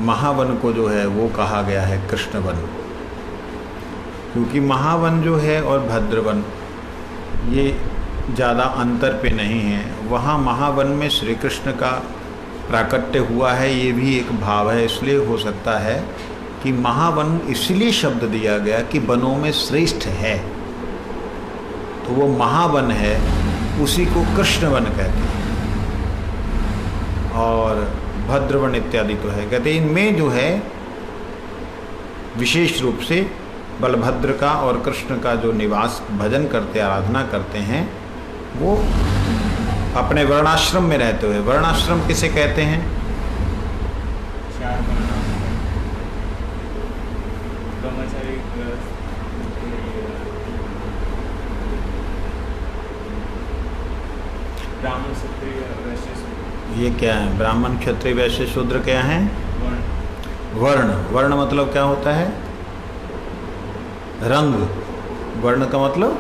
महावन को जो है वो कहा गया है कृष्णवन? क्योंकि महावन जो है और भद्रवन ये ज़्यादा अंतर पे नहीं है। वहाँ महावन में श्री कृष्ण का प्राकट्य हुआ है, ये भी एक भाव है। इसलिए हो सकता है कि महावन इसलिए शब्द दिया गया कि वनों में श्रेष्ठ है, तो वो महावन है, उसी को कृष्णवन कहते हैं। और भद्रवन इत्यादि तो है, कहते हैं इनमें जो है विशेष रूप से बलभद्र का और कृष्ण का जो निवास भजन करते, आराधना करते हैं, वो अपने वर्णाश्रम में रहते हुए। वर्णाश्रम किसे कहते हैं? ब्राह्मण, क्षत्रिय, वैश्य, शूद्र। ये क्या है? ब्राह्मण, क्षत्रिय, वैश्य, शूद्र क्या हैं? वर्ण। वर्ण मतलब क्या होता है? रंग। वर्ण का मतलब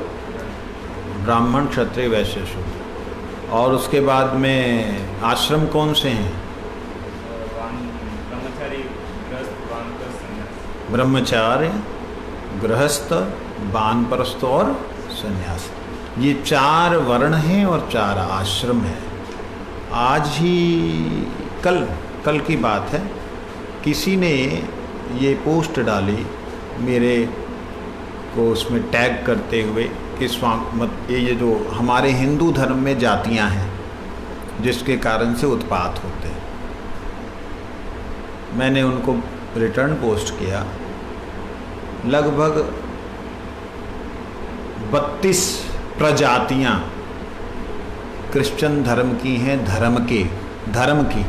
ब्राह्मण, क्षत्रिय, वैश्य, शूद्र। और उसके बाद में आश्रम कौन से हैं? ब्रह्मचारी, गृहस्थ, वानप्रस्थ, सन्यासी। ब्रह्मचार्य, गृहस्थ, वानप्रस्थ और सन्यास। ये 4 वर्ण हैं और 4 आश्रम हैं। आज ही कल की बात है, किसी ने ये पोस्ट डाली मेरे को उसमें टैग करते हुए कि ये जो हमारे हिंदू धर्म में जातियां हैं जिसके कारण से उत्पात होते हैं। मैंने उनको रिटर्न पोस्ट किया। लगभग 32 प्रजातियां क्रिश्चियन धर्म की हैं, धर्म की।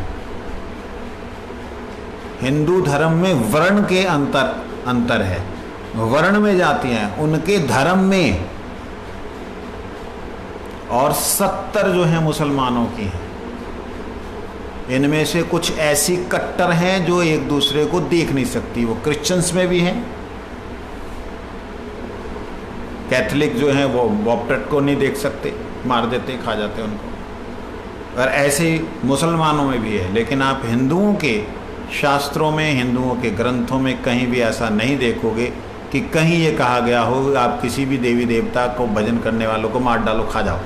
हिंदू धर्म में वर्ण के अंतर है, वर्ण में जातियां हैं, उनके धर्म में, और 70 जो हैं मुसलमानों की हैं। इनमें से कुछ ऐसी कट्टर हैं जो एक दूसरे को देख नहीं सकती, वो क्रिश्चियंस में भी हैं। कैथलिक जो हैं वो बॉप्टेट को नहीं देख सकते, मार देते, खा जाते उनको, और ऐसे ही मुसलमानों में भी है। लेकिन आप हिंदुओं के शास्त्रों में, हिंदुओं के ग्रंथों में कहीं भी ऐसा नहीं देखोगे कि कहीं ये कहा गया हो आप किसी भी देवी देवता को भजन करने वालों को मार डालो, खा जाओ।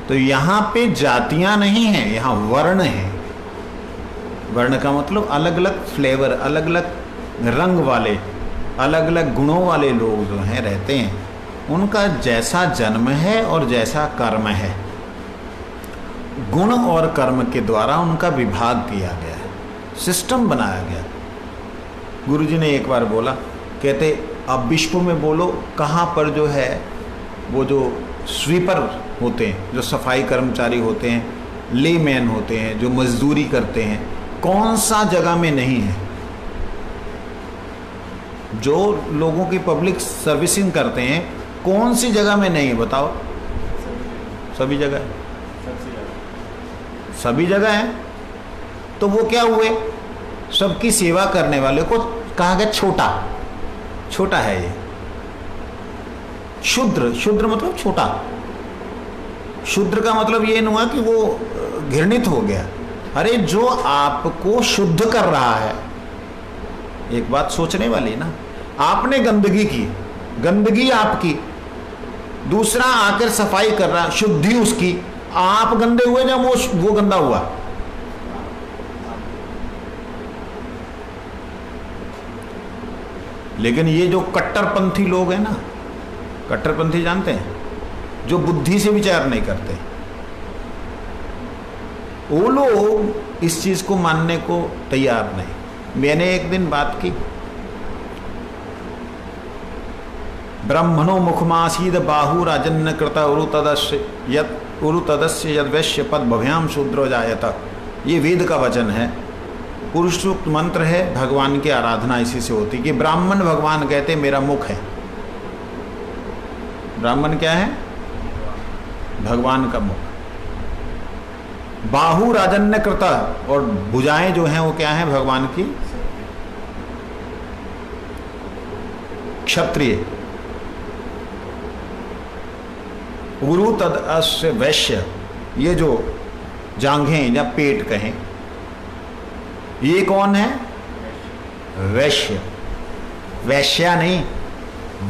तो यहाँ पे जातियां नहीं हैं, यहाँ वर्ण है। वर्ण का मतलब अलग अलग फ्लेवर, अलग अलग रंग वाले, अलग अलग गुणों वाले लोग जो हैं रहते हैं, उनका जैसा जन्म है और जैसा कर्म है, गुण और कर्म के द्वारा उनका विभाग किया गया है, सिस्टम बनाया गया। गुरुजी ने एक बार बोला, कहते अब विश्व में बोलो कहाँ पर जो है वो जो स्वीपर होते हैं, जो सफाई कर्मचारी होते हैं, लेमैन होते हैं, जो मजदूरी करते हैं, कौन सा जगह में नहीं है? जो लोगों की पब्लिक सर्विसिंग करते हैं कौन सी जगह में नहीं है बताओ? सभी जगह, सभी जगह है। तो वो क्या हुए? सबकी सेवा करने वाले को कहा गया छोटा, छोटा है ये। शूद्र, शूद्र मतलब छोटा। शूद्र का मतलब ये नहीं हुआ कि वो घृणित हो गया। अरे जो आपको शुद्ध कर रहा है, एक बात सोचने वाली ना, आपने गंदगी की, गंदगी आपकी, दूसरा आकर सफाई कर रहा, शुद्धि उसकी, आप गंदे हुए या वो गंदा हुआ? लेकिन ये जो कट्टरपंथी लोग हैं ना, कट्टरपंथी जानते हैं, जो बुद्धि से विचार नहीं करते, वो लोग इस चीज को मानने को तैयार नहीं। मैंने एक दिन बात की, ब्रह्मणो मुखमासीद बाहु राजन्न कृत उरुतदस्य यद वैश्य पद भव्याम शूद्रो जायत। ये वेद का वचन है, पुरुष सूक्त मंत्र है, भगवान की आराधना इसी से होती कि ब्राह्मण भगवान कहते मेरा मुख है। ब्राह्मण क्या है? भगवान का मुख। बाहु राजन्य कृत, और भुजाएं जो हैं वो क्या है? भगवान की। क्षत्रिय। उरु तदस्य वैश्य, ये जो जांघें या पेट कहें, ये कौन है? वैश्य। वैश्या नहीं,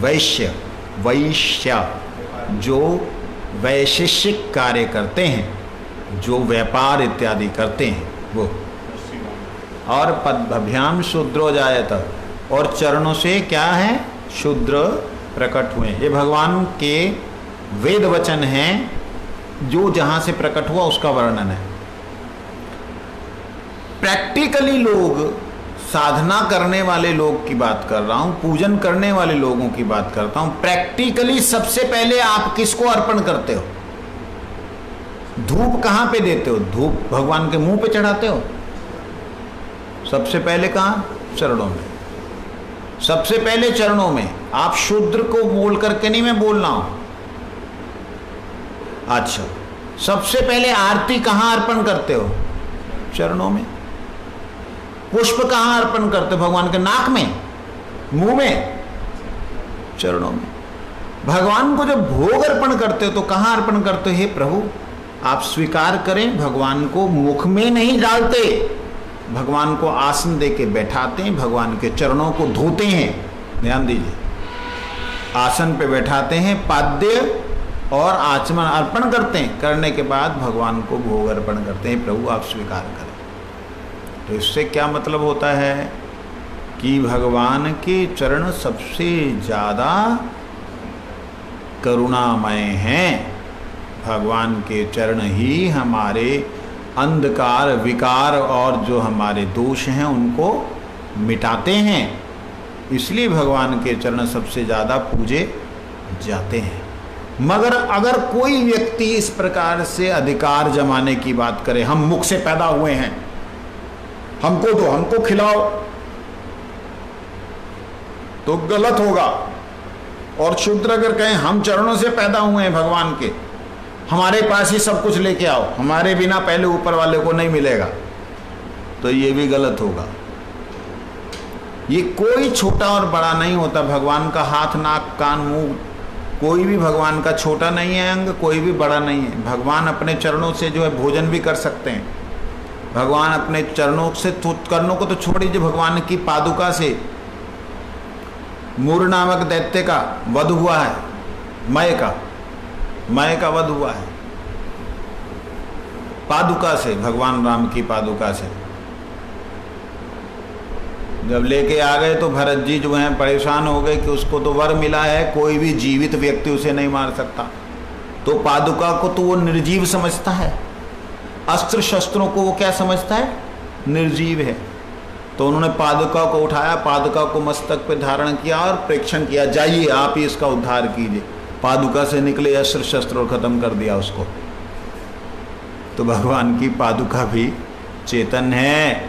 वैश्य, वैश्य, जो वैशिष्यिक कार्य करते हैं, जो व्यापार इत्यादि करते हैं वो। और पद्भ्याम शूद्रो जायत, और चरणों से क्या है? शूद्र प्रकट हुए। ये भगवान के वेद वचन हैं, जो जहां से प्रकट हुआ उसका वर्णन है। प्रैक्टिकली लोग, साधना करने वाले लोग की बात कर रहा हूं, पूजन करने वाले लोगों की बात करता हूं। प्रैक्टिकली सबसे पहले आप किसको अर्पण करते हो? धूप कहां पे देते हो? धूप भगवान के मुंह पे चढ़ाते हो? सबसे पहले कहां? चरणों में। सबसे पहले चरणों में। आप शूद्र को बोल करके नहीं मैं बोल रहा हूं। अच्छा, सबसे पहले आरती कहां अर्पण करते हो? चरणों में। पुष्प कहां अर्पण करते हो? भगवान के नाक में, मुंह में? चरणों में। भगवान को जब भोग अर्पण करते हो तो कहां अर्पण करते हो? हे प्रभु, आप स्वीकार करें, भगवान को मुख में नहीं डालते, भगवान को आसन दे के बैठाते हैं, भगवान के चरणों को धोते हैं। ध्यान दीजिए, आसन पे बैठाते हैं, पाद्य और आचमन अर्पण करते हैं, करने के बाद भगवान को भोग अर्पण करते हैं, प्रभु आप स्वीकार करें। तो इससे क्या मतलब होता है कि भगवान के चरण सबसे ज़्यादा करुणामय हैं। भगवान के चरण ही हमारे अंधकार, विकार और जो हमारे दोष हैं उनको मिटाते हैं। इसलिए भगवान के चरण सबसे ज़्यादा पूजे जाते हैं। मगर अगर कोई व्यक्ति इस प्रकार से अधिकार जमाने की बात करे, हम मुख से पैदा हुए हैं, हमको दो, हमको खिलाओ, तो गलत होगा। और शूद्र अगर कहें हम चरणों से पैदा हुए हैं भगवान के, हमारे पास ही सब कुछ लेके आओ, हमारे बिना पहले ऊपर वाले को नहीं मिलेगा, तो ये भी गलत होगा। ये कोई छोटा और बड़ा नहीं होता। भगवान का हाथ, नाक, कान, मुंह, कोई भी भगवान का छोटा नहीं है अंग, कोई भी बड़ा नहीं है। भगवान अपने चरणों से जो है भोजन भी कर सकते हैं। भगवान अपने चरणों से, चरणों को तो छोड़ दीजिए, भगवान की पादुका से मूर नामक दैत्य का वध हुआ है, मय का वध हुआ है पादुका से, भगवान राम की पादुका से। जब लेके आ गए तो भरत जी जो हैं परेशान हो गए कि उसको तो वर मिला है, कोई भी जीवित व्यक्ति उसे नहीं मार सकता, तो पादुका को तो वो निर्जीव समझता है, अस्त्र शस्त्रों को वो क्या समझता है, निर्जीव है। तो उन्होंने पादुका को उठाया, पादुका को मस्तक पे धारण किया और प्रेक्षण किया, जाइए आप ही इसका उद्धार कीजिए। पादुका से निकले अस्त्र शस्त्र और खत्म कर दिया उसको। तो भगवान की पादुका भी चेतन है।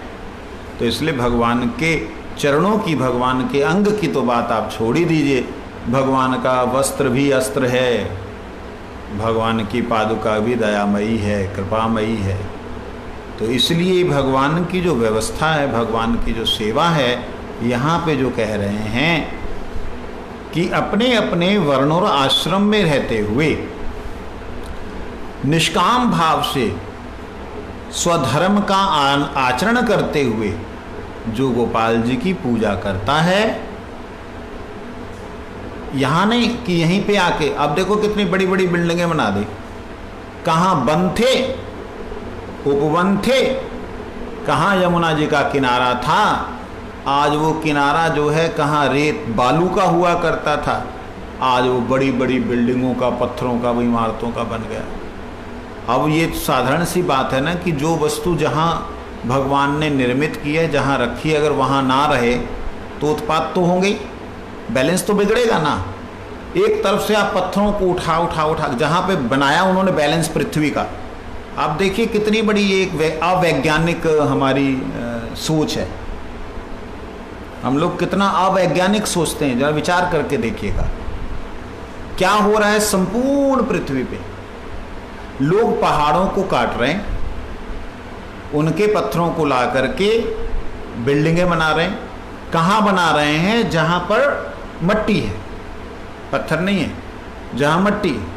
तो इसलिए भगवान के चरणों की, भगवान के अंग की तो बात आप छोड़ ही दीजिए, भगवान का वस्त्र भी अस्त्र है, भगवान की पादुका भी दयामयी है, कृपामयी है। तो इसलिए भगवान की जो व्यवस्था है, भगवान की जो सेवा है, यहाँ पे जो कह रहे हैं कि अपने अपने वर्ण और आश्रम में रहते हुए निष्काम भाव से स्वधर्म का आचरण करते हुए जो गोपाल जी की पूजा करता है, यहाँ नहीं कि यहीं पे आके, अब देखो कितनी बड़ी बड़ी बिल्डिंगें बना दी, कहाँ वन थे, उपवन थे, कहाँ यमुना जी का किनारा था, आज वो किनारा जो है कहाँ रेत बालू का हुआ करता था, आज वो बड़ी बड़ी बिल्डिंगों का, पत्थरों का, इमारतों का बन गया। अब ये साधारण सी बात है ना कि जो वस्तु जहाँ भगवान ने निर्मित की है, जहाँ रखी है, अगर वहाँ ना रहे तो उत्पात तो होंगे, बैलेंस तो बिगड़ेगा ना। एक तरफ से आप पत्थरों को उठा उठा उठा, जहाँ पे बनाया उन्होंने बैलेंस पृथ्वी का, आप देखिए कितनी बड़ी एक अवैज्ञानिक हमारी सोच है। हम लोग कितना अवैज्ञानिक सोचते हैं, जरा विचार करके देखिएगा क्या हो रहा है संपूर्ण पृथ्वी पे। लोग पहाड़ों को काट रहे हैं, उनके पत्थरों को ला करके बिल्डिंगें बना रहे हैं। कहाँ बना रहे हैं? जहाँ पर मट्टी है, पत्थर नहीं है, जहाँ मट्टी है।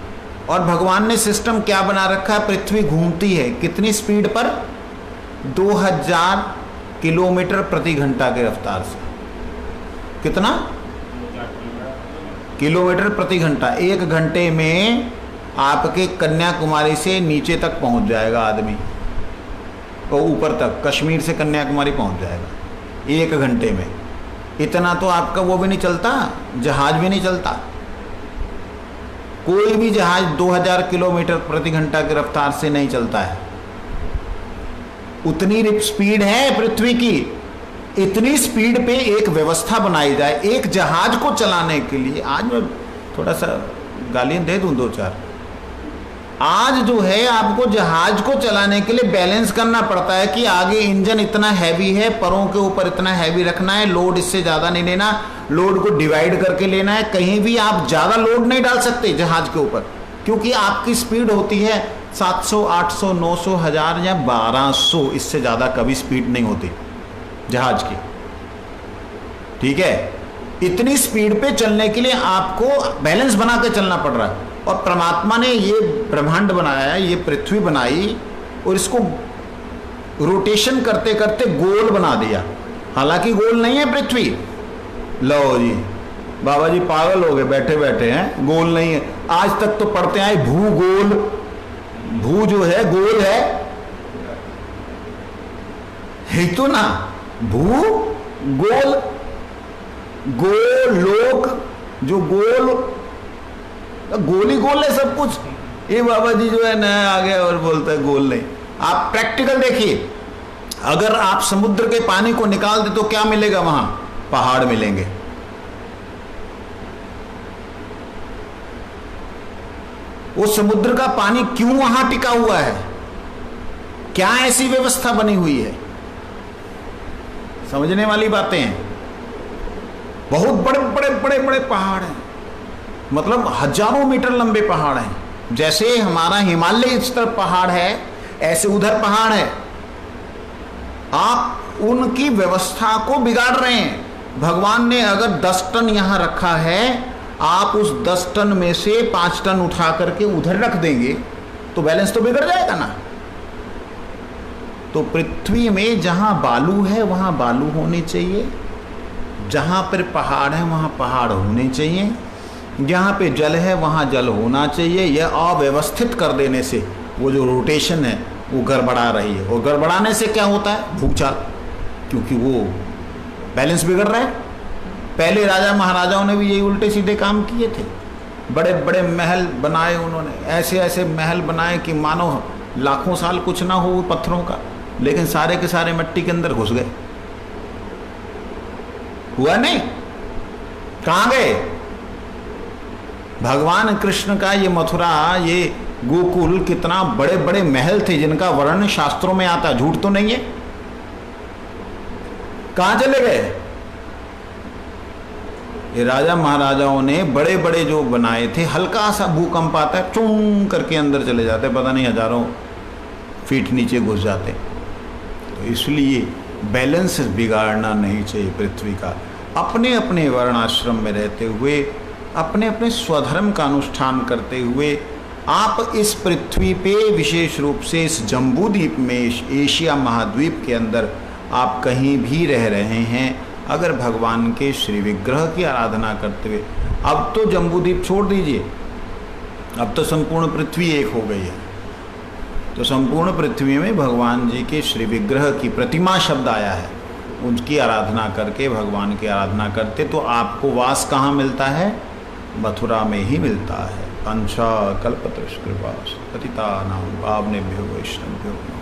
और भगवान ने सिस्टम क्या बना रखा है, पृथ्वी घूमती है कितनी स्पीड पर, 2000 किलोमीटर प्रति घंटा की रफ्तार से। कितना? किलोमीटर प्रति घंटा। 1 घंटे में आपके कन्याकुमारी से नीचे तक पहुंच जाएगा आदमी, और ऊपर तक कश्मीर से कन्याकुमारी पहुंच जाएगा 1 घंटे में। इतना तो आपका वो भी नहीं चलता, जहाज भी नहीं चलता। कोई भी जहाज 2000 किलोमीटर प्रति घंटा की रफ्तार से नहीं चलता है। उतनी स्पीड है पृथ्वी की। इतनी स्पीड पे एक व्यवस्था बनाई जाए एक जहाज को चलाने के लिए। आज मैं थोड़ा सा गालियां दे दूं 2-4। आज जो है आपको जहाज को चलाने के लिए बैलेंस करना पड़ता है कि आगे इंजन इतना हैवी है, परों के ऊपर इतना हैवी रखना है, लोड इससे ज़्यादा नहीं लेना, लोड को डिवाइड करके लेना है। कहीं भी आप ज़्यादा लोड नहीं डाल सकते जहाज के ऊपर, क्योंकि आपकी स्पीड होती है 700, 800, 900, 1000 या 1200, इससे ज़्यादा कभी स्पीड नहीं होती जहाज की। ठीक है, इतनी स्पीड पे चलने के लिए आपको बैलेंस बना के चलना पड़ रहा है। और परमात्मा ने ये ब्रह्मांड बनाया है, ये पृथ्वी बनाई, और इसको रोटेशन करते करते गोल बना दिया। हालांकि गोल नहीं है पृथ्वी। लो जी, बाबा जी पागल हो गए बैठे बैठे हैं, गोल नहीं है। आज तक तो पढ़ते आए भूगोल, भू जो है गोल है तो ना, भू गोल, गोलोक जो गोल, गोल ही गोल है सब कुछ। ये बाबा जी जो है नया आ गया और बोलता है गोल नहीं। आप प्रैक्टिकल देखिए, अगर आप समुद्र के पानी को निकाल दे तो क्या मिलेगा? वहां पहाड़ मिलेंगे। वो समुद्र का पानी क्यों वहां टिका हुआ है? क्या ऐसी व्यवस्था बनी हुई है? समझने वाली बातें हैं। बहुत बड़े बड़े बड़े बड़े पहाड़ हैं, मतलब हजारों मीटर लंबे पहाड़ हैं। जैसे हमारा हिमालय स्तर पहाड़ है, ऐसे उधर पहाड़ है। आप उनकी व्यवस्था को बिगाड़ रहे हैं। भगवान ने अगर 10 टन यहां रखा है, आप उस 10 टन में से 5 टन उठा करके उधर रख देंगे तो बैलेंस तो बिगड़ जाएगा ना। तो पृथ्वी में जहां बालू है वहां बालू होने चाहिए, जहां पर पहाड़ है वहां पहाड़ होने चाहिए, जहां पे जल है वहां जल होना चाहिए। यह अव्यवस्थित कर देने से वो जो रोटेशन है वो गड़बड़ा रही है, और गड़बड़ाने से क्या होता है? भूचाल, क्योंकि वो बैलेंस बिगड़ रहा है। पहले राजा महाराजाओं ने भी यही उल्टे सीधे काम किए थे। बड़े बड़े महल बनाए उन्होंने, ऐसे ऐसे महल बनाए कि मानो लाखों साल कुछ ना हो पत्थरों का, लेकिन सारे के सारे मिट्टी के अंदर घुस गए। हुआ नहीं? कहां गए? भगवान कृष्ण का ये मथुरा, ये गोकुल, कितना बड़े बड़े महल थे जिनका वर्णन शास्त्रों में आता, झूठ तो नहीं है। कहां चले गए? ये राजा महाराजाओं ने बड़े बड़े जो बनाए थे, हल्का सा भूकंप आता है चूं करके अंदर चले जाते, पता नहीं हजारों फीट नीचे घुस जाते। तो इसलिए बैलेंस बिगाड़ना नहीं चाहिए पृथ्वी का। अपने अपने वर्णाश्रम में रहते हुए, अपने अपने स्वधर्म का अनुष्ठान करते हुए, आप इस पृथ्वी पे, विशेष रूप से इस जम्बूद्वीप में, एशिया महाद्वीप के अंदर आप कहीं भी रह रहे हैं, अगर भगवान के श्री विग्रह की आराधना करते हुए, अब तो जम्बूद्वीप छोड़ दीजिए, अब तो संपूर्ण पृथ्वी एक हो गई है। तो संपूर्ण पृथ्वी में भगवान जी के श्री विग्रह की प्रतिमा शब्द आया है, उनकी आराधना करके, भगवान की आराधना करते तो आपको वास कहाँ मिलता है? मथुरा में ही मिलता है। पंचा कल्पतरुष कृपा पतितानां पावनेभ्यो वैष्णवेभ्यो।